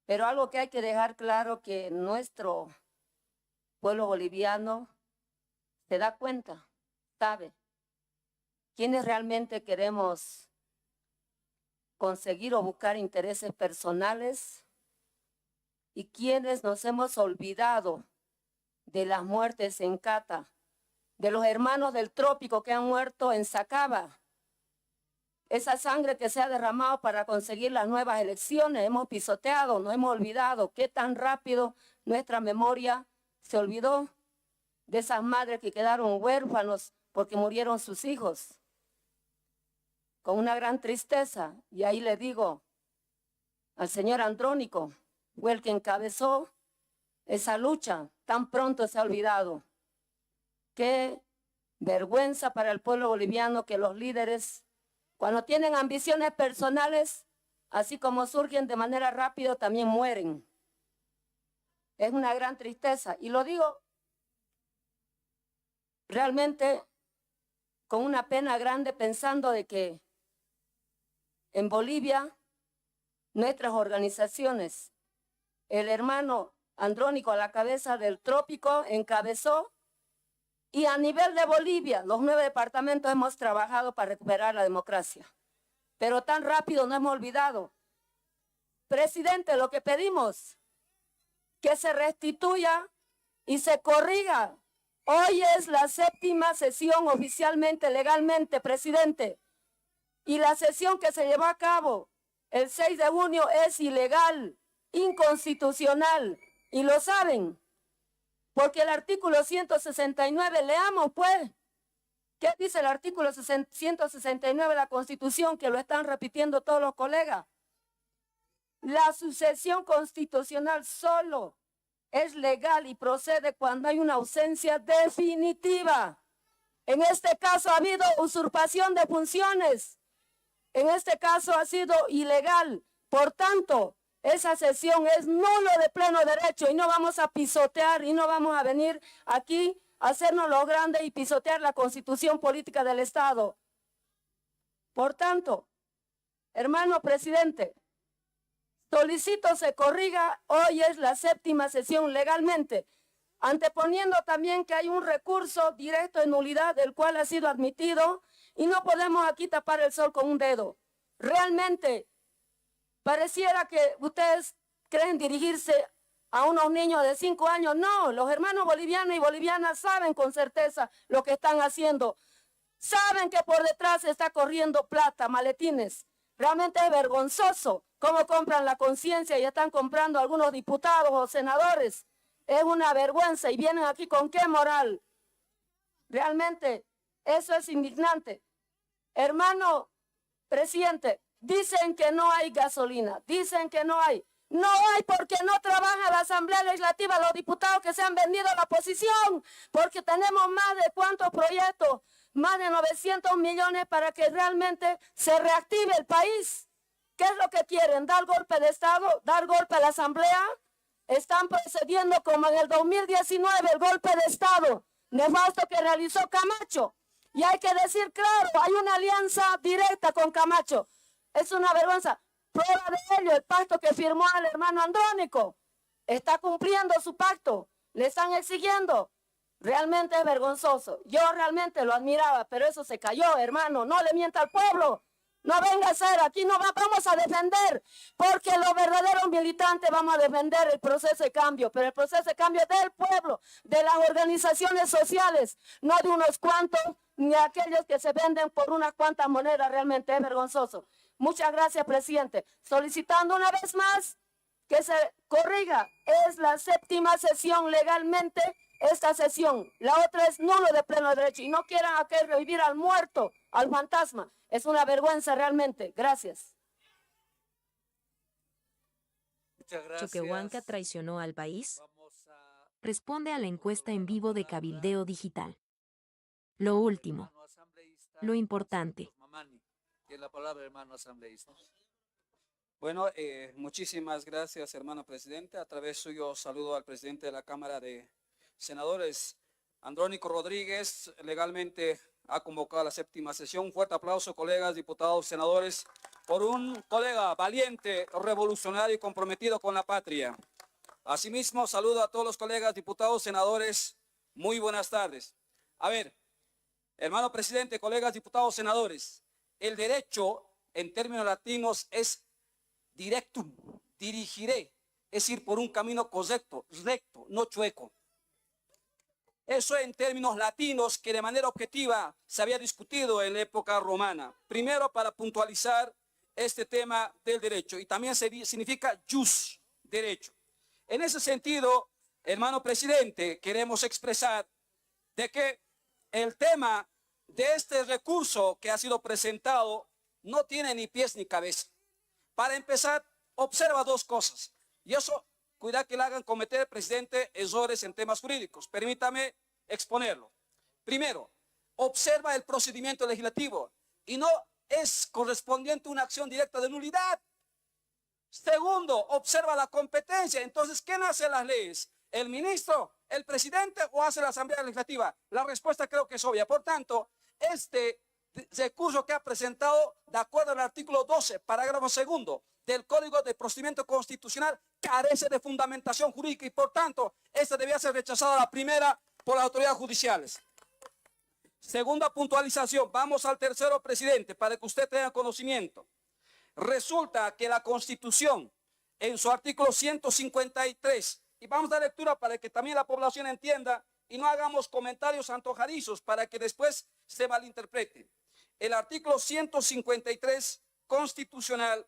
pero algo que hay que dejar claro que nuestro pueblo boliviano se da cuenta, sabe, quiénes realmente queremos conseguir o buscar intereses personales y quienes nos hemos olvidado de las muertes en Cata, de los hermanos del trópico que han muerto en Sacaba. Esa sangre que se ha derramado para conseguir las nuevas elecciones, hemos pisoteado, nos hemos olvidado. Qué tan rápido nuestra memoria se olvidó de esas madres que quedaron huérfanos porque murieron sus hijos. con una gran tristeza, y ahí le digo al señor Andrónico, fue el que encabezó esa lucha, tan pronto se ha olvidado. Qué vergüenza para el pueblo boliviano que los líderes, cuando tienen ambiciones personales, así como surgen de manera rápida, también mueren. Es una gran tristeza, y lo digo realmente con una pena grande, pensando de que en Bolivia nuestras organizaciones, el hermano Andrónico a la cabeza del Trópico encabezó, y a nivel de Bolivia, los 9 departamentos hemos trabajado para recuperar la democracia. Pero tan rápido no hemos olvidado. Presidente, lo que pedimos, que se restituya y se corriga. Hoy es la 7ª sesión oficialmente, legalmente, presidente. Y la sesión que se llevó a cabo el 6 de junio es ilegal, inconstitucional. Y lo saben, porque el artículo 169, leamos pues, ¿qué dice el artículo 169 de la Constitución? Que lo están repitiendo todos los colegas. La sucesión constitucional solo es legal y procede cuando hay una ausencia definitiva. En este caso ha habido usurpación de funciones. En este caso ha sido ilegal. Por tanto, esa sesión es nulo de pleno derecho, y no vamos a pisotear y no vamos a venir aquí a hacernos los grandes y pisotear la constitución política del Estado. Por tanto, hermano presidente, solicito se corriga, hoy es la 7ª sesión legalmente, anteponiendo también que hay un recurso directo de nulidad, del cual ha sido admitido, y no podemos aquí tapar el sol con un dedo. Realmente, pareciera que ustedes creen dirigirse a unos niños de 5 años. No, los hermanos bolivianos y bolivianas saben con certeza lo que están haciendo. Saben que por detrás está corriendo plata, maletines. Realmente es vergonzoso cómo compran la conciencia y están comprando algunos diputados o senadores. Es una vergüenza, y vienen aquí con qué moral. Realmente eso es indignante. Hermano presidente, dicen que no hay gasolina, dicen que no hay. No hay porque no trabaja la Asamblea Legislativa, los diputados que se han vendido a la oposición, porque tenemos más de cuántos proyectos, más de 900 millones para que realmente se reactive el país. ¿Qué es lo que quieren? ¿Dar golpe de Estado? ¿Dar golpe a la Asamblea? Están procediendo como en el 2019, el golpe de Estado nefasto que realizó Camacho. Y hay que decir claro, hay una alianza directa con Camacho. Es una vergüenza. Prueba de ello, el pacto que firmó el hermano Andrónico. Está cumpliendo su pacto. Le están exigiendo. Realmente es vergonzoso. Yo realmente lo admiraba, pero eso se cayó, hermano. No le mienta al pueblo. No venga a ser, aquí no vamos a defender, porque los verdaderos militantes vamos a defender el proceso de cambio, pero el proceso de cambio es del pueblo, de las organizaciones sociales, no de unos cuantos, ni aquellos que se venden por unas cuantas monedas. Realmente es vergonzoso. Muchas gracias, presidente. Solicitando una vez más que se corriga, es la 7ª sesión legalmente, esta sesión. La otra es nulo de pleno derecho, y no quieran aquí revivir al muerto, al fantasma. Es una vergüenza realmente. Gracias. Muchas gracias. ¿Choquehuanca traicionó al país? Vamos a... Responde a la encuesta en vivo de Cabildeo Digital. Lo último, Hermano asambleísta, lo importante. Mamani. Tiene la palabra, hermano asambleísta. Bueno, muchísimas gracias, hermano presidente. A través suyo saludo al presidente de la Cámara de Senadores, Andrónico Rodríguez. Legalmente ha convocado a la 7ª sesión. Un fuerte aplauso, colegas, diputados, senadores, por un colega valiente, revolucionario y comprometido con la patria. Asimismo, saludo a todos los colegas, diputados, senadores. Muy buenas tardes. A ver, hermano presidente, colegas, diputados, senadores, el derecho en términos latinos es directum, dirigiré, es ir por un camino correcto, recto, no chueco. Eso en términos latinos que de manera objetiva se había discutido en la época romana. Primero, para puntualizar este tema del derecho, y también significa jus, derecho. En ese sentido, hermano presidente, queremos expresar de que el tema de este recurso que ha sido presentado no tiene ni pies ni cabeza. Para empezar, observa dos cosas. Y eso, cuidado que le hagan cometer, presidente, errores en temas jurídicos. Permítame exponerlo. Primero, observa el procedimiento legislativo y no es correspondiente una acción directa de nulidad. Segundo, observa la competencia. Entonces, ¿quién hace las leyes? ¿El ministro, el presidente o hace la Asamblea Legislativa? La respuesta creo que es obvia. Por tanto, este recurso que ha presentado, de acuerdo al artículo 12, parágrafo segundo del Código de Procedimiento Constitucional, carece de fundamentación jurídica y, por tanto, este debía ser rechazado a la primera por las autoridades judiciales. Segunda puntualización, vamos al tercero, presidente, para que usted tenga conocimiento. Resulta que la Constitución, en su artículo 153, y vamos a dar lectura para que también la población entienda y no hagamos comentarios antojadizos para que después se malinterprete. El artículo 153 constitucional,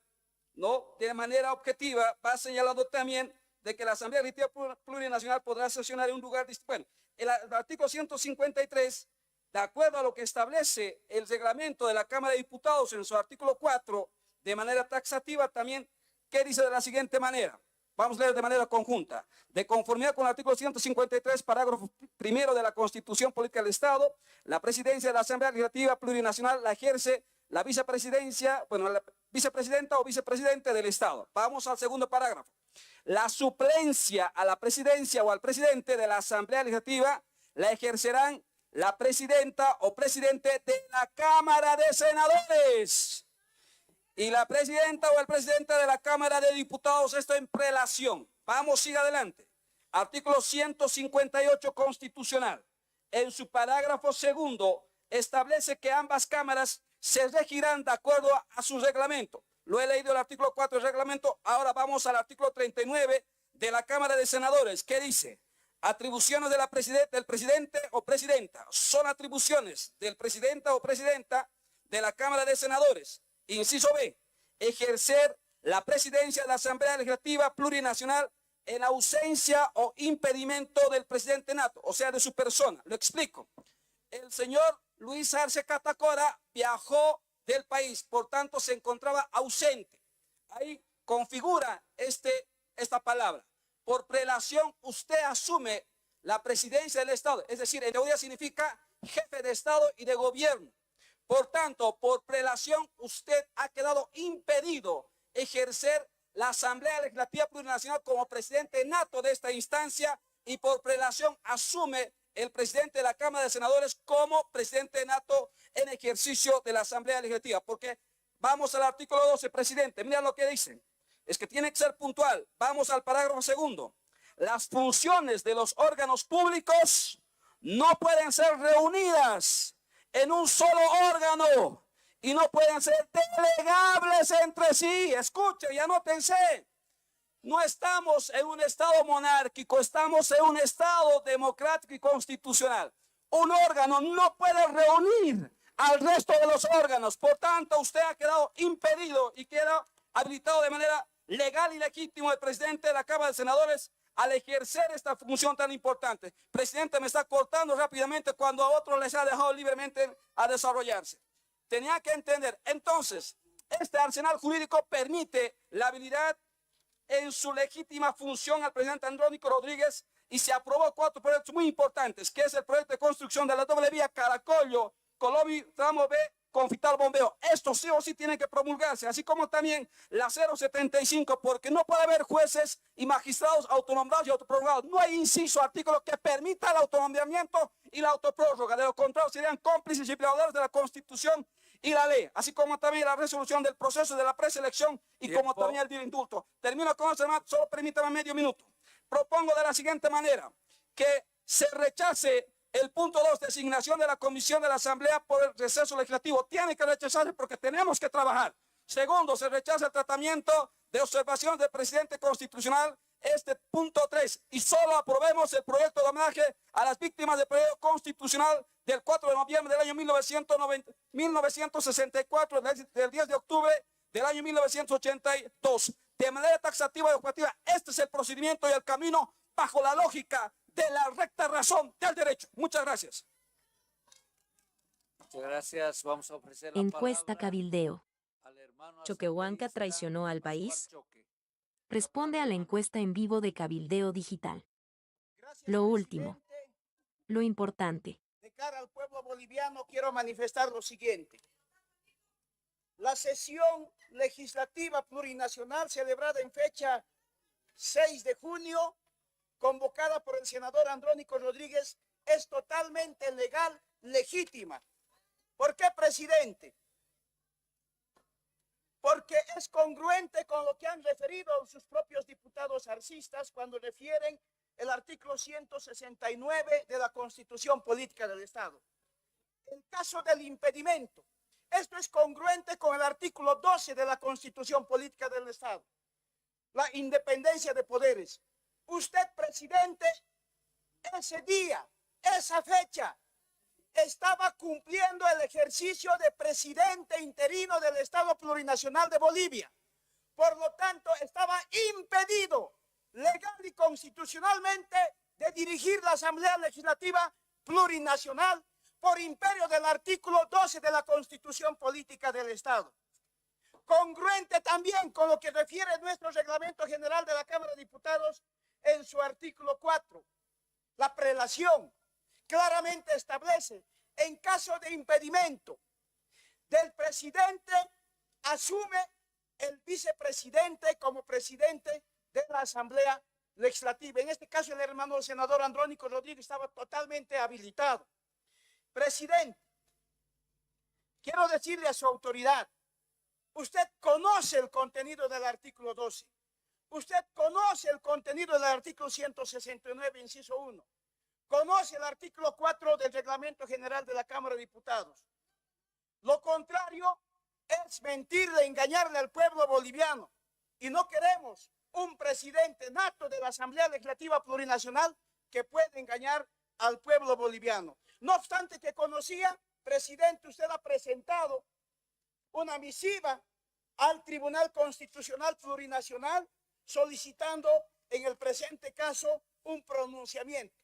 ¿no?, de manera objetiva, va señalando también de que la Asamblea Legislativa Plurinacional podrá sesionar en un lugar distinto. Bueno, el artículo 153, de acuerdo a lo que establece el reglamento de la Cámara de Diputados en su artículo 4, de manera taxativa también, ¿qué dice de la siguiente manera? Vamos a leer de manera conjunta. De conformidad con el artículo 153, parágrafo primero de la Constitución Política del Estado, la presidencia de la Asamblea Legislativa Plurinacional la ejerce la vicepresidencia, la vicepresidenta o vicepresidente del Estado. Vamos al segundo parágrafo. La suplencia a la presidencia o al presidente de la Asamblea Legislativa la ejercerán la presidenta o presidente de la Cámara de Senadores y la presidenta o el presidente de la Cámara de Diputados. Esto en prelación. Vamos, siga adelante. Artículo 158 constitucional. En su parágrafo segundo establece que ambas cámaras se regirán de acuerdo a su reglamento. Lo he leído el artículo 4 del reglamento. Ahora vamos al artículo 39 de la Cámara de Senadores. ¿Qué dice? Atribuciones de del presidente o presidenta. Son atribuciones del presidente o presidenta de la Cámara de Senadores. Inciso B. Ejercer la presidencia de la Asamblea Legislativa Plurinacional en ausencia o impedimento del presidente nato, o sea, de su persona. Lo explico. El señor Luis Arce Catacora viajó del país, por tanto se encontraba ausente. Ahí configura esta palabra. Por prelación usted asume la presidencia del Estado, es decir, en teoría significa jefe de Estado y de gobierno. Por tanto, por prelación usted ha quedado impedido ejercer la Asamblea Legislativa Plurinacional como presidente nato de esta instancia y por prelación asume el presidente de la Cámara de Senadores como presidente nato en ejercicio de la Asamblea Legislativa. Porque vamos al artículo 12, presidente, mira lo que dice. Es que tiene que ser puntual. Vamos al parágrafo segundo. Las funciones de los órganos públicos no pueden ser reunidas en un solo órgano y no pueden ser delegables entre sí. Escuchen y anótense. No estamos en un estado monárquico, estamos en un estado democrático y constitucional. Un órgano no puede reunir al resto de los órganos. Por tanto, usted ha quedado impedido y queda habilitado de manera legal y legítima el presidente de la Cámara de Senadores al ejercer esta función tan importante. Presidente, me está cortando rápidamente cuando a otros les ha dejado libremente a desarrollarse. Tenía que entender. Entonces, este arsenal jurídico permite la habilidad en su legítima función al presidente Andrónico Rodríguez y se aprobó 4 proyectos muy importantes, que es el proyecto de construcción de la doble vía Caracollo, Colombia, tramo B, Confital Bombeo. Esto sí o sí tiene que promulgarse, así como también la 075, porque no puede haber jueces y magistrados autonombrados y autoprorrogados. No hay inciso, artículo que permita el autonombramiento y la autoprórroga. De lo contrario, serían cómplices y violadores de la Constitución y la ley, así como también la resolución del proceso de la preselección y como también el del indulto. Termino con eso, hermano, solo permítame medio minuto. Propongo de la siguiente manera, que se rechace el punto 2, designación de la comisión de la Asamblea por el receso legislativo. Tiene que rechazarse porque tenemos que trabajar. Segundo, se rechaza el tratamiento de observación del presidente constitucional, punto 3, y solo aprobemos el proyecto de homenaje a las víctimas del periodo constitucional del 4 de noviembre del año 1964, del 10 de octubre del año 1982. De manera taxativa y objetiva, este es el procedimiento y el camino bajo la lógica de la recta razón del derecho. Muchas gracias. Muchas gracias. Vamos a ofrecer la Encuesta palabra. Cabildeo. hermano Choquehuanca asambleísta traicionó al Pascual país? Choque. Responde a la encuesta en vivo de Cabildeo Digital. Lo último. Lo importante. De cara al pueblo boliviano quiero manifestar lo siguiente. La sesión legislativa plurinacional celebrada en fecha 6 de junio, convocada por el senador Andrónico Rodríguez, es totalmente legal, legítima. ¿Por qué, presidente? Porque es congruente con lo que han referido sus propios diputados arcistas cuando refieren el artículo 169 de la Constitución Política del Estado. En caso del impedimento, esto es congruente con el artículo 12 de la Constitución Política del Estado. La independencia de poderes. Usted, presidente, ese día, esa fecha, estaba cumpliendo el ejercicio de presidente interino del Estado Plurinacional de Bolivia. Por lo tanto, estaba impedido legal y constitucionalmente de dirigir la Asamblea Legislativa Plurinacional por imperio del artículo 12 de la Constitución Política del Estado. Congruente también con lo que refiere nuestro Reglamento General de la Cámara de Diputados en su artículo 4. La prelación claramente establece, en caso de impedimento del presidente, asume el vicepresidente como presidente de la Asamblea Legislativa. En este caso, el hermano senador Andrónico Rodríguez estaba totalmente habilitado. Presidente, quiero decirle a su autoridad, usted conoce el contenido del artículo 12. Usted conoce el contenido del artículo 169, inciso 1. Conoce el artículo 4 del Reglamento General de la Cámara de Diputados. Lo contrario es mentirle, engañarle al pueblo boliviano. Y no queremos un presidente nato de la Asamblea Legislativa Plurinacional que pueda engañar al pueblo boliviano. No obstante que conocía, presidente, usted ha presentado una misiva al Tribunal Constitucional Plurinacional solicitando en el presente caso un pronunciamiento,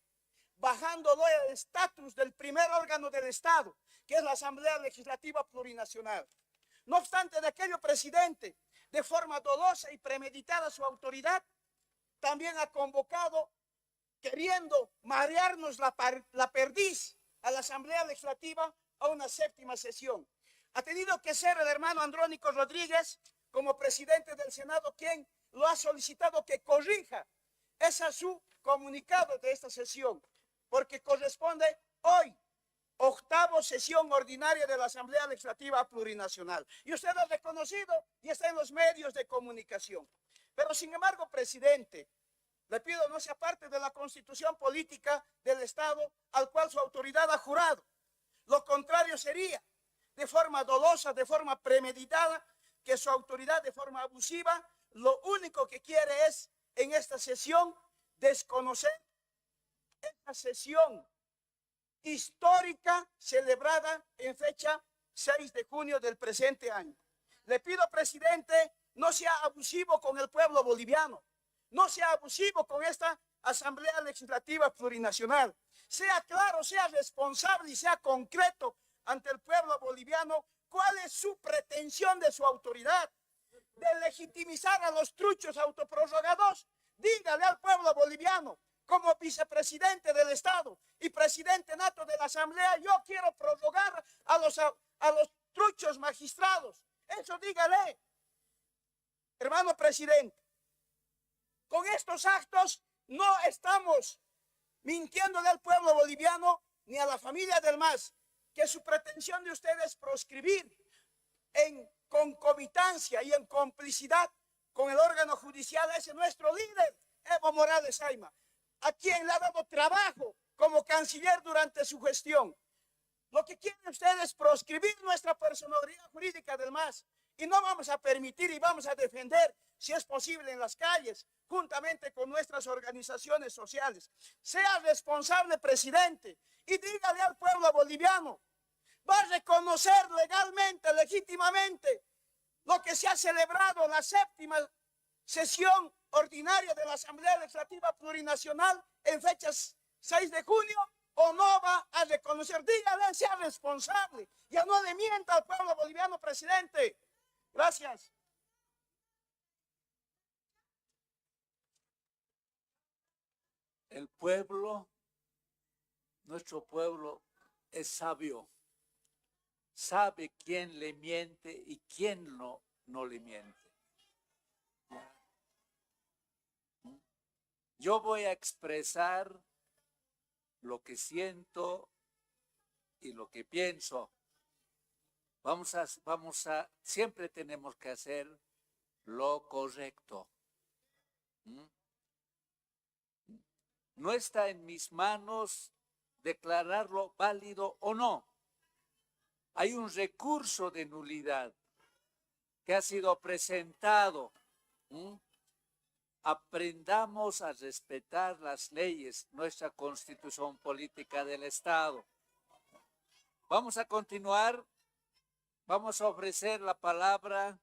bajándolo el estatus del primer órgano del Estado, que es la Asamblea Legislativa Plurinacional. No obstante de aquello, presidente, de forma dolosa y premeditada su autoridad, también ha convocado, queriendo marearnos la perdiz a la Asamblea Legislativa, a una séptima sesión. Ha tenido que ser el hermano Andrónico Rodríguez, como presidente del Senado, quien lo ha solicitado que corrija ese su comunicado de esta sesión, porque corresponde hoy, octava sesión ordinaria de la Asamblea Legislativa Plurinacional. Y usted lo ha reconocido y está en los medios de comunicación. Pero sin embargo, presidente, le pido no sea parte de la Constitución Política del Estado al cual su autoridad ha jurado. Lo contrario sería, de forma dolosa, de forma premeditada, que su autoridad de forma abusiva, lo único que quiere es, en esta sesión, desconocer esta sesión histórica celebrada en fecha 6 de junio del presente año. Le pido, presidente, no sea abusivo con el pueblo boliviano, no sea abusivo con esta Asamblea Legislativa Plurinacional. Sea claro, sea responsable y sea concreto ante el pueblo boliviano cuál es su pretensión de su autoridad, de legitimizar a los truchos autoprorrogados. Dígale al pueblo boliviano, como vicepresidente del Estado y presidente nato de la Asamblea, yo quiero prorrogar a los truchos magistrados. Eso dígale, hermano presidente. Con estos actos no estamos mintiéndole al pueblo boliviano ni a la familia del MAS, que su pretensión de ustedes es proscribir en concomitancia y en complicidad con el órgano judicial a ese nuestro líder, Evo Morales Ayma, a quien le ha dado trabajo como canciller durante su gestión. Lo que quieren ustedes es proscribir nuestra personalidad jurídica del MAS, y no vamos a permitir y vamos a defender, si es posible, en las calles, juntamente con nuestras organizaciones sociales. Sea responsable, presidente, y dígale al pueblo boliviano, va a reconocer legalmente, legítimamente, lo que se ha celebrado la séptima sesión ordinaria de la Asamblea Legislativa Plurinacional en fechas 6 de junio, o no va a reconocer. Dígale, sea responsable, ya no le mienta al pueblo boliviano, presidente. Gracias. El pueblo, nuestro pueblo es sabio. Sabe quién le miente y quién no le miente. Yo voy a expresar lo que siento y lo que pienso. Siempre tenemos que hacer lo correcto. No está en mis manos declararlo válido o no. Hay un recurso de nulidad que ha sido presentado. Aprendamos a respetar las leyes, nuestra constitución política del Estado. Vamos a continuar. Vamos a ofrecer la palabra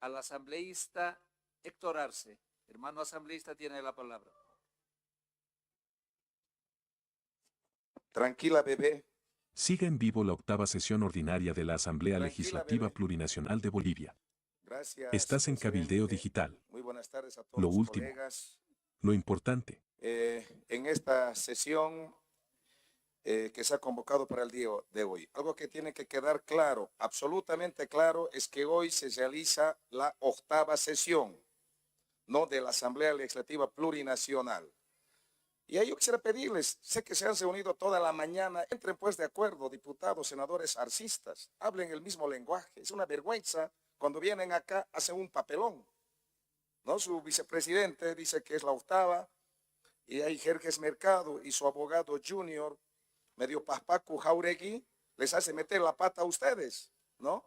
al asambleísta Héctor Arce. Hermano asambleísta, tiene la palabra. Tranquila, bebé. Sigue en vivo la octava sesión ordinaria de la Asamblea Tranquila, Legislativa bebé. Plurinacional de Bolivia. Gracias. Estás en presidente. Cabildeo Digital. Muy buenas tardes a todos Lo los último. colegas. Lo importante. En esta sesión que se ha convocado para el día de hoy, algo que tiene que quedar claro, absolutamente claro, es que hoy se realiza la octava sesión, ¿no?, de la Asamblea Legislativa Plurinacional. Y ahí yo quisiera pedirles, sé que se han reunido toda la mañana, entren pues de acuerdo, diputados, senadores, arcistas, hablen el mismo lenguaje. Es una vergüenza cuando vienen acá, hacen un papelón, ¿no? Su vicepresidente dice que es la octava, y hay Jerjes Mercado y su abogado junior, medio Paspacu Jauregui, les hace meter la pata a ustedes, ¿no?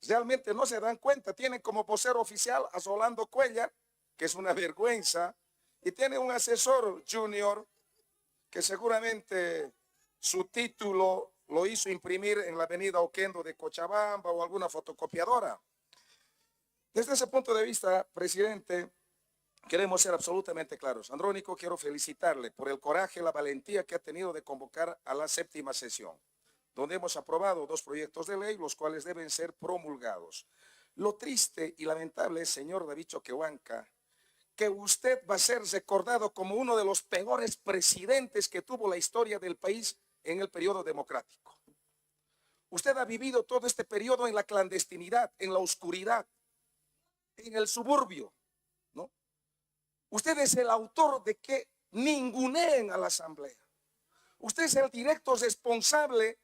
Realmente no se dan cuenta, tienen como vocero oficial a Rolando Cuellar, que es una vergüenza, y tiene un asesor junior que seguramente su título lo hizo imprimir en la avenida Oquendo de Cochabamba o alguna fotocopiadora. Desde ese punto de vista, presidente, queremos ser absolutamente claros. Andrónico, quiero felicitarle por el coraje, la valentía que ha tenido de convocar a la séptima sesión, donde hemos aprobado 2 proyectos de ley, los cuales deben ser promulgados. Lo triste y lamentable es, señor David Choquehuanca, que usted va a ser recordado como uno de los peores presidentes que tuvo la historia del país en el periodo democrático. Usted ha vivido todo este periodo en la clandestinidad, en la oscuridad, en el suburbio, ¿no? Usted es el autor de que ninguneen a la Asamblea. Usted es el directo responsable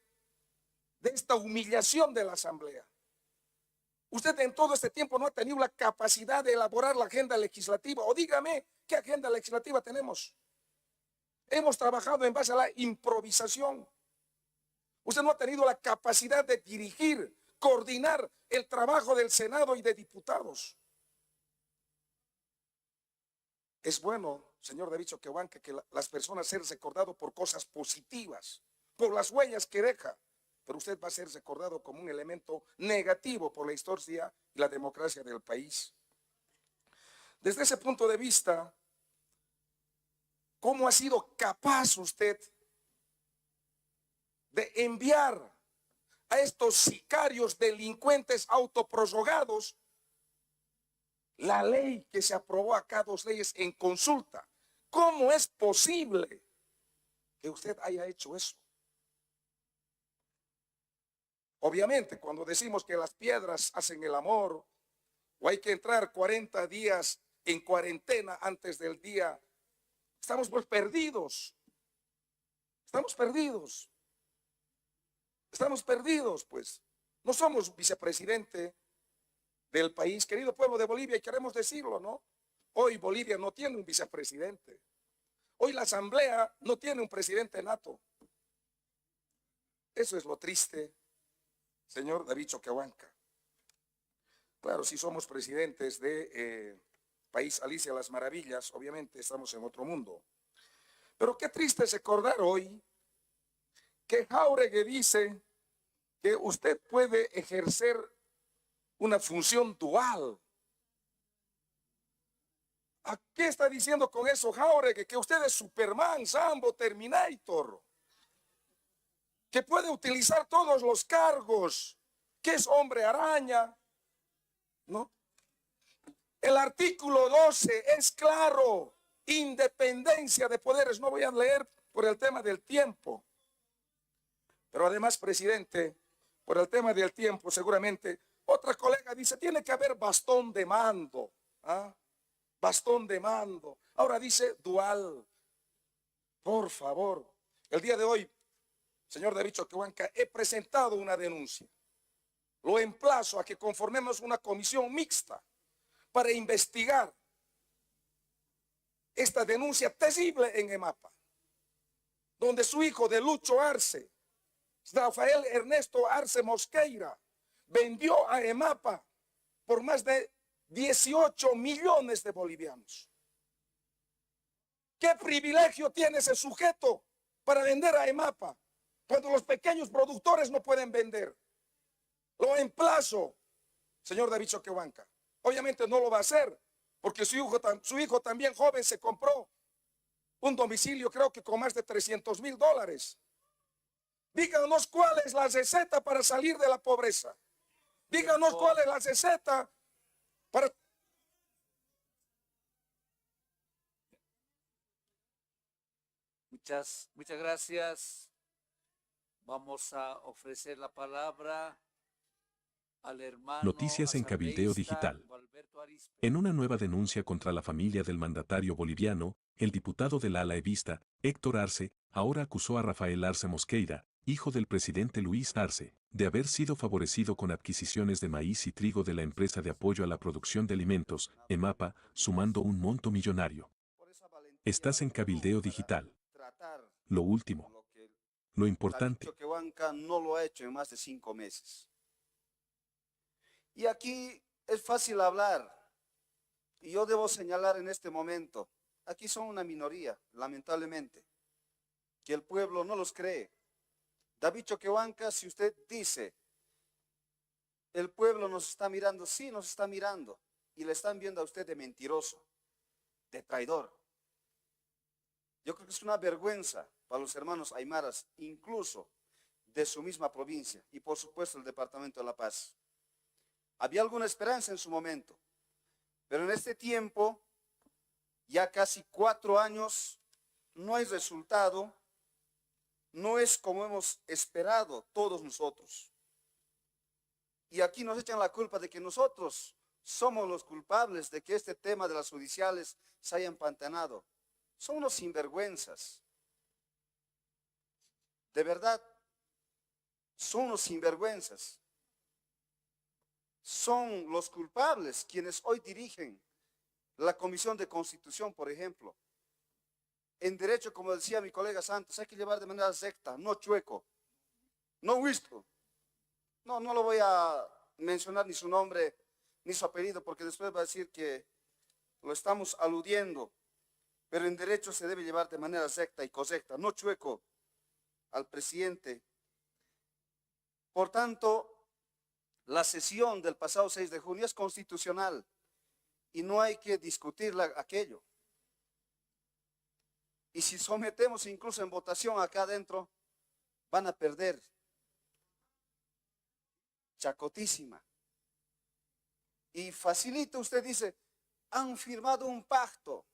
de esta humillación de la Asamblea. Usted en todo este tiempo no ha tenido la capacidad de elaborar la agenda legislativa. O dígame, ¿qué agenda legislativa tenemos? Hemos trabajado en base a la improvisación. Usted no ha tenido la capacidad de dirigir, coordinar el trabajo del Senado y de diputados. Es bueno, señor David Choquehuanca, que las personas sean recordadas por cosas positivas, por las huellas que deja. Pero usted va a ser recordado como un elemento negativo por la historia y la democracia del país. Desde ese punto de vista, ¿cómo ha sido capaz usted de enviar a estos sicarios delincuentes autoprorrogados la ley que se aprobó acá, 2 leyes en consulta? ¿Cómo es posible que usted haya hecho eso? Obviamente, cuando decimos que las piedras hacen el amor, o hay que entrar 40 días en cuarentena antes del día, estamos pues perdidos. Estamos perdidos. Estamos perdidos, pues. No somos vicepresidente del país, querido pueblo de Bolivia, y queremos decirlo, ¿no? Hoy Bolivia no tiene un vicepresidente. Hoy la Asamblea no tiene un presidente nato. Eso es lo triste, señor David Choquehuanca. Claro, si somos presidentes de país Alicia las Maravillas, obviamente estamos en otro mundo. Pero qué triste es recordar hoy que Jauregui dice que usted puede ejercer una función dual. ¿A qué está diciendo con eso Jauregui? Que usted es Superman, Sambo, Terminator, que puede utilizar todos los cargos, que es hombre araña, ¿no? El artículo 12 es claro, independencia de poderes. No voy a leer por el tema del tiempo, pero además, presidente, por el tema del tiempo, seguramente otra colega dice, tiene que haber bastón de mando, ¿ah? Bastón de mando. Ahora dice dual. Por favor, el día de hoy, señor David Choquehuanca, he presentado una denuncia. Lo emplazo a que conformemos una comisión mixta para investigar esta denuncia terrible en EMAPA, donde su hijo de Lucho Arce, Rafael Ernesto Arce Mosqueira, vendió a EMAPA por más de 18 millones de bolivianos. ¿Qué privilegio tiene ese sujeto para vender a EMAPA cuando los pequeños productores no pueden vender? Lo emplazo, señor David Choquehuanca. Obviamente no lo va a hacer, porque su hijo también joven se compró un domicilio, creo que con más de $300,000. Díganos cuál es la receta para salir de la pobreza. Díganos cuál es la receta para... Muchas gracias. Vamos a ofrecer la palabra al hermano Noticias en Cabildeo asambleísta Digital. Gualberto Arizpe. En una nueva denuncia contra la familia del mandatario boliviano, el diputado del ala evista, Héctor Arce, ahora acusó a Rafael Arce Mosqueira, hijo del presidente Luis Arce, de haber sido favorecido con adquisiciones de maíz y trigo de la empresa de apoyo a la producción de alimentos, EMAPA, sumando un monto millonario. Estás en Cabildeo Digital. Lo último. Lo importante. Choquehuanca no lo ha hecho en más de 5 meses. Y aquí es fácil hablar. Y yo debo señalar en este momento, aquí son una minoría, lamentablemente, que el pueblo no los cree. David Choquehuanca, si usted dice, el pueblo nos está mirando, sí nos está mirando, y le están viendo a usted de mentiroso, de traidor. Yo creo que es una vergüenza para los hermanos aymaras, incluso de su misma provincia, y por supuesto el departamento de La Paz. Había alguna esperanza en su momento, pero en este tiempo, ya casi 4 años, no hay resultado, no es como hemos esperado todos nosotros. Y aquí nos echan la culpa de que nosotros somos los culpables de que este tema de las judiciales se haya empantanado. Son unos sinvergüenzas. De verdad, son unos sinvergüenzas. Son los culpables quienes hoy dirigen la Comisión de Constitución, por ejemplo. En derecho, como decía mi colega Santos, hay que llevar de manera recta, no chueco, no huisto. No lo voy a mencionar ni su nombre ni su apellido, porque después va a decir que lo estamos aludiendo. Pero en derecho se debe llevar de manera recta y correcta, no chueco al presidente. Por tanto, la sesión del pasado 6 de junio es constitucional y no hay que discutirla aquello. Y si sometemos incluso en votación acá adentro, van a perder. Chacotísima. Y facilita, usted dice, han firmado un pacto.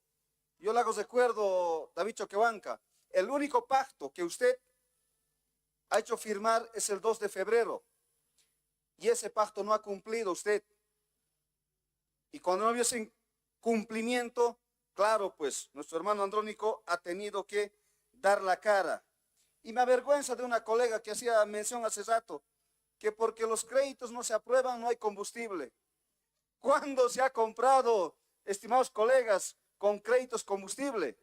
Yo le hago recuerdo, David Choquehuanca, el único pacto que usted ha hecho firmar es el 2 de febrero. Y ese pacto no ha cumplido usted. Y cuando no había ese cumplimiento, claro, pues nuestro hermano Andrónico ha tenido que dar la cara. Y me avergüenza de una colega que hacía mención hace rato, que porque los créditos no se aprueban no hay combustible. ¿Cuándo se ha comprado, estimados colegas, con créditos combustible?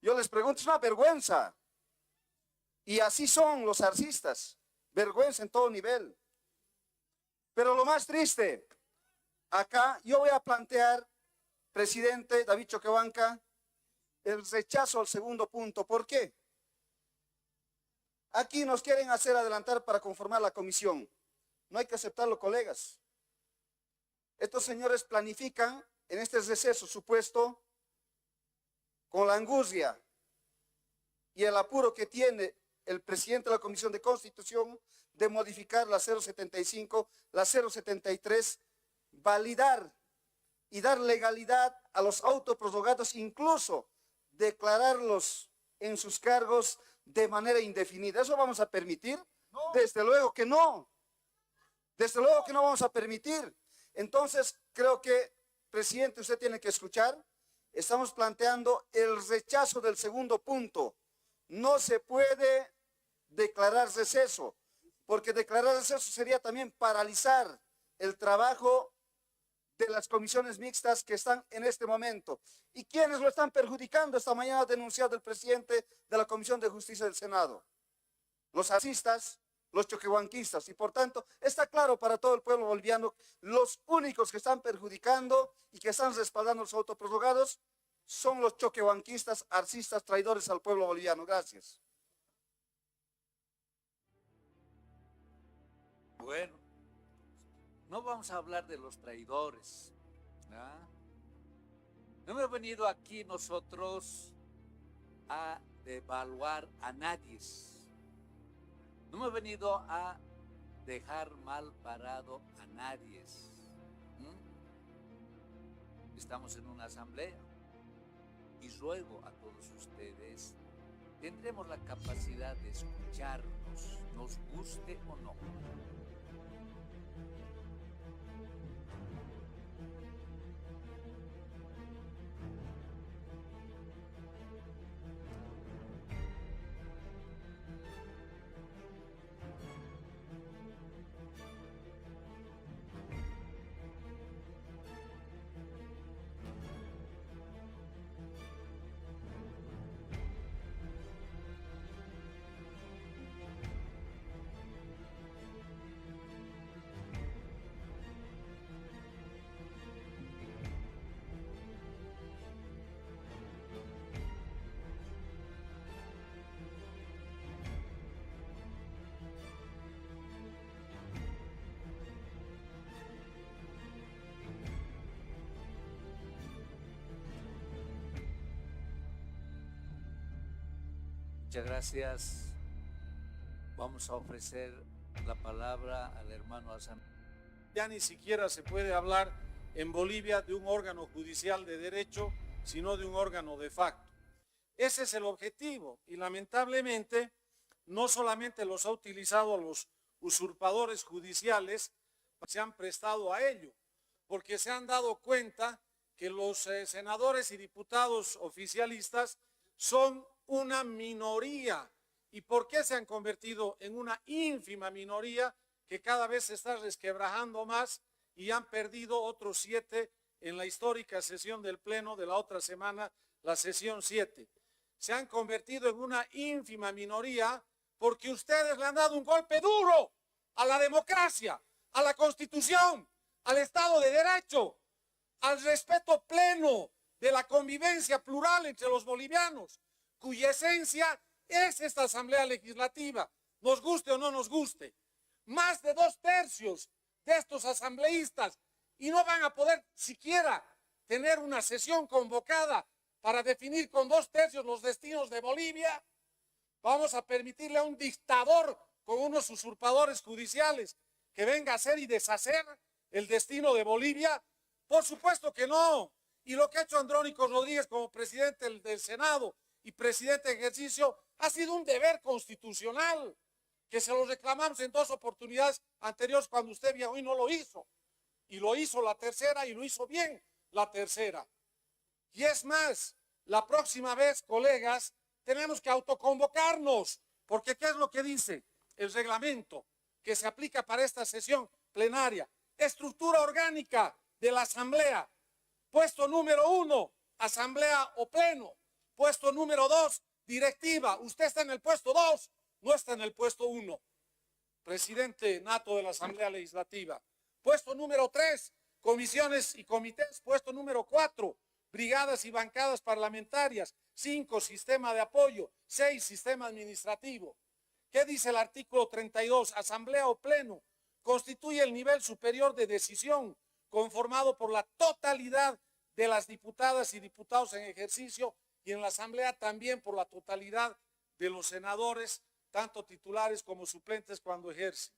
Yo les pregunto, es una vergüenza. Y así son los arcistas, vergüenza en todo nivel. Pero lo más triste, acá yo voy a plantear, presidente David Choquehuanca, el rechazo al segundo punto. ¿Por qué? Aquí nos quieren hacer adelantar para conformar la comisión. No hay que aceptarlo, colegas. Estos señores planifican en este receso supuesto, con la angustia y el apuro que tiene el presidente de la Comisión de Constitución de modificar la 075, la 073 validar y dar legalidad a los autoprorrogados, incluso declararlos en sus cargos de manera indefinida. ¿Eso vamos a permitir? No. Desde luego que no. Desde luego que no vamos a permitir. Entonces, creo que, presidente, usted tiene que escuchar. Estamos planteando el rechazo del segundo punto. No se puede declarar receso, porque declarar receso sería también paralizar el trabajo de las comisiones mixtas que están en este momento. ¿Y quiénes lo están perjudicando? Esta mañana ha denunciado el presidente de la Comisión de Justicia del Senado. Los asistas, los choquehuanquistas. Y por tanto, está claro para todo el pueblo boliviano, los únicos que están perjudicando y que están respaldando los autoprorrogados son los choquehuanquistas, arcistas, traidores al pueblo boliviano. Gracias. Bueno, no vamos a hablar de los traidores. No hemos venido aquí nosotros a devaluar a nadie. No hemos venido a dejar mal parado a nadie. Estamos en una asamblea y ruego a todos ustedes, tendremos la capacidad de escucharnos, nos guste o no. Muchas gracias. Vamos a ofrecer la palabra al hermano Hassan. Ya ni siquiera se puede hablar en Bolivia de un órgano judicial de derecho, sino de un órgano de facto. Ese es el objetivo y lamentablemente no solamente los ha utilizado a los usurpadores judiciales, se han prestado a ello, porque se han dado cuenta que los senadores y diputados oficialistas son una minoría. ¿Y por qué se han convertido en una ínfima minoría que cada vez se está resquebrajando más y han perdido otros 7 en la histórica sesión del Pleno de la otra semana, la sesión 7? Se han convertido en una ínfima minoría porque ustedes le han dado un golpe duro a la democracia, a la Constitución, al Estado de Derecho, al respeto pleno de la convivencia plural entre los bolivianos, cuya esencia es esta Asamblea Legislativa, nos guste o no nos guste. Más de 2/3 de estos asambleístas y no van a poder siquiera tener una sesión convocada para definir con 2/3 los destinos de Bolivia. Vamos a permitirle a un dictador con unos usurpadores judiciales que venga a hacer y deshacer el destino de Bolivia. Por supuesto que no. Y lo que ha hecho Andrónico Rodríguez como presidente del Senado y presidente de ejercicio ha sido un deber constitucional que se lo reclamamos en 2 oportunidades anteriores cuando usted viajó y no lo hizo. Y lo hizo la tercera y lo hizo bien la tercera. Y es más, la próxima vez, colegas, tenemos que autoconvocarnos, porque ¿qué es lo que dice el reglamento que se aplica para esta sesión plenaria? Estructura orgánica de la Asamblea. Puesto número 1, Asamblea o Pleno. Puesto número 2, directiva. Usted está en el puesto 2, no está en el puesto 1. Presidente nato de la Asamblea Legislativa. Puesto número 3, comisiones y comités. Puesto número 4, brigadas y bancadas parlamentarias. 5, sistema de apoyo. 6, sistema administrativo. ¿Qué dice el artículo 32? Asamblea o Pleno constituye el nivel superior de decisión conformado por la totalidad de las diputadas y diputados en ejercicio y en la Asamblea también por la totalidad de los senadores, tanto titulares como suplentes cuando ejercen.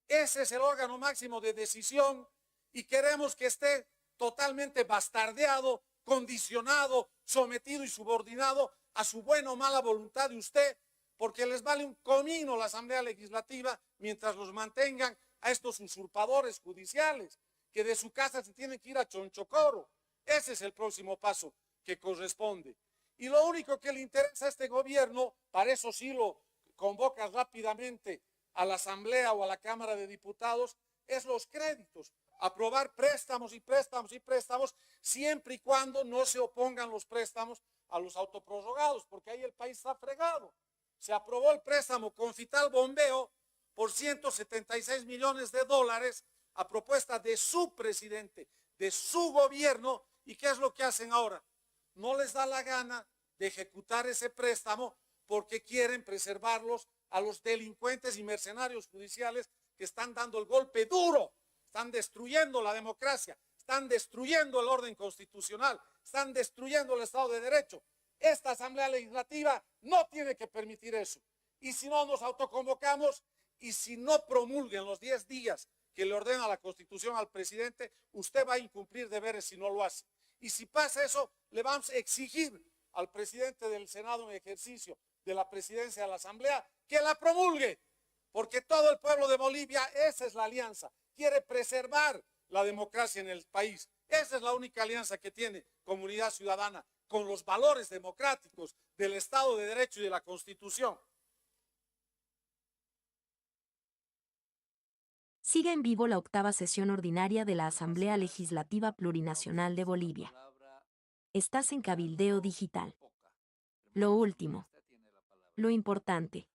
Ese es el órgano máximo de decisión y queremos que esté totalmente bastardeado, condicionado, sometido y subordinado a su buena o mala voluntad de usted, porque les vale un comino la Asamblea Legislativa mientras los mantengan a estos usurpadores judiciales, que de su casa se tienen que ir a Chonchocoro. Ese es el próximo paso que corresponde. Y lo único que le interesa a este gobierno, para eso sí lo convoca rápidamente a la Asamblea o a la Cámara de Diputados, es los créditos. Aprobar préstamos y préstamos y préstamos, siempre y cuando no se opongan los préstamos a los autoprorrogados, porque ahí el país está fregado. Se aprobó el préstamo Confital Bombeo por 176 millones de dólares a propuesta de su presidente, de su gobierno. ¿Y qué es lo que hacen ahora? No les da la gana de ejecutar ese préstamo porque quieren preservarlos a los delincuentes y mercenarios judiciales que están dando el golpe duro, están destruyendo la democracia, están destruyendo el orden constitucional, están destruyendo el Estado de Derecho. Esta Asamblea Legislativa no tiene que permitir eso. Y si no nos autoconvocamos y si no promulguen los 10 días que le ordena la Constitución al presidente, usted va a incumplir deberes si no lo hace. Y si pasa eso, le vamos a exigir al presidente del Senado en ejercicio de la presidencia de la Asamblea que la promulgue, porque todo el pueblo de Bolivia, esa es la alianza, quiere preservar la democracia en el país. Esa es la única alianza que tiene Comunidad Ciudadana con los valores democráticos del Estado de Derecho y de la Constitución. Sigue en vivo la octava sesión ordinaria de la Asamblea Legislativa Plurinacional de Bolivia. Estás en Cabildeo Digital. Lo último. Lo importante.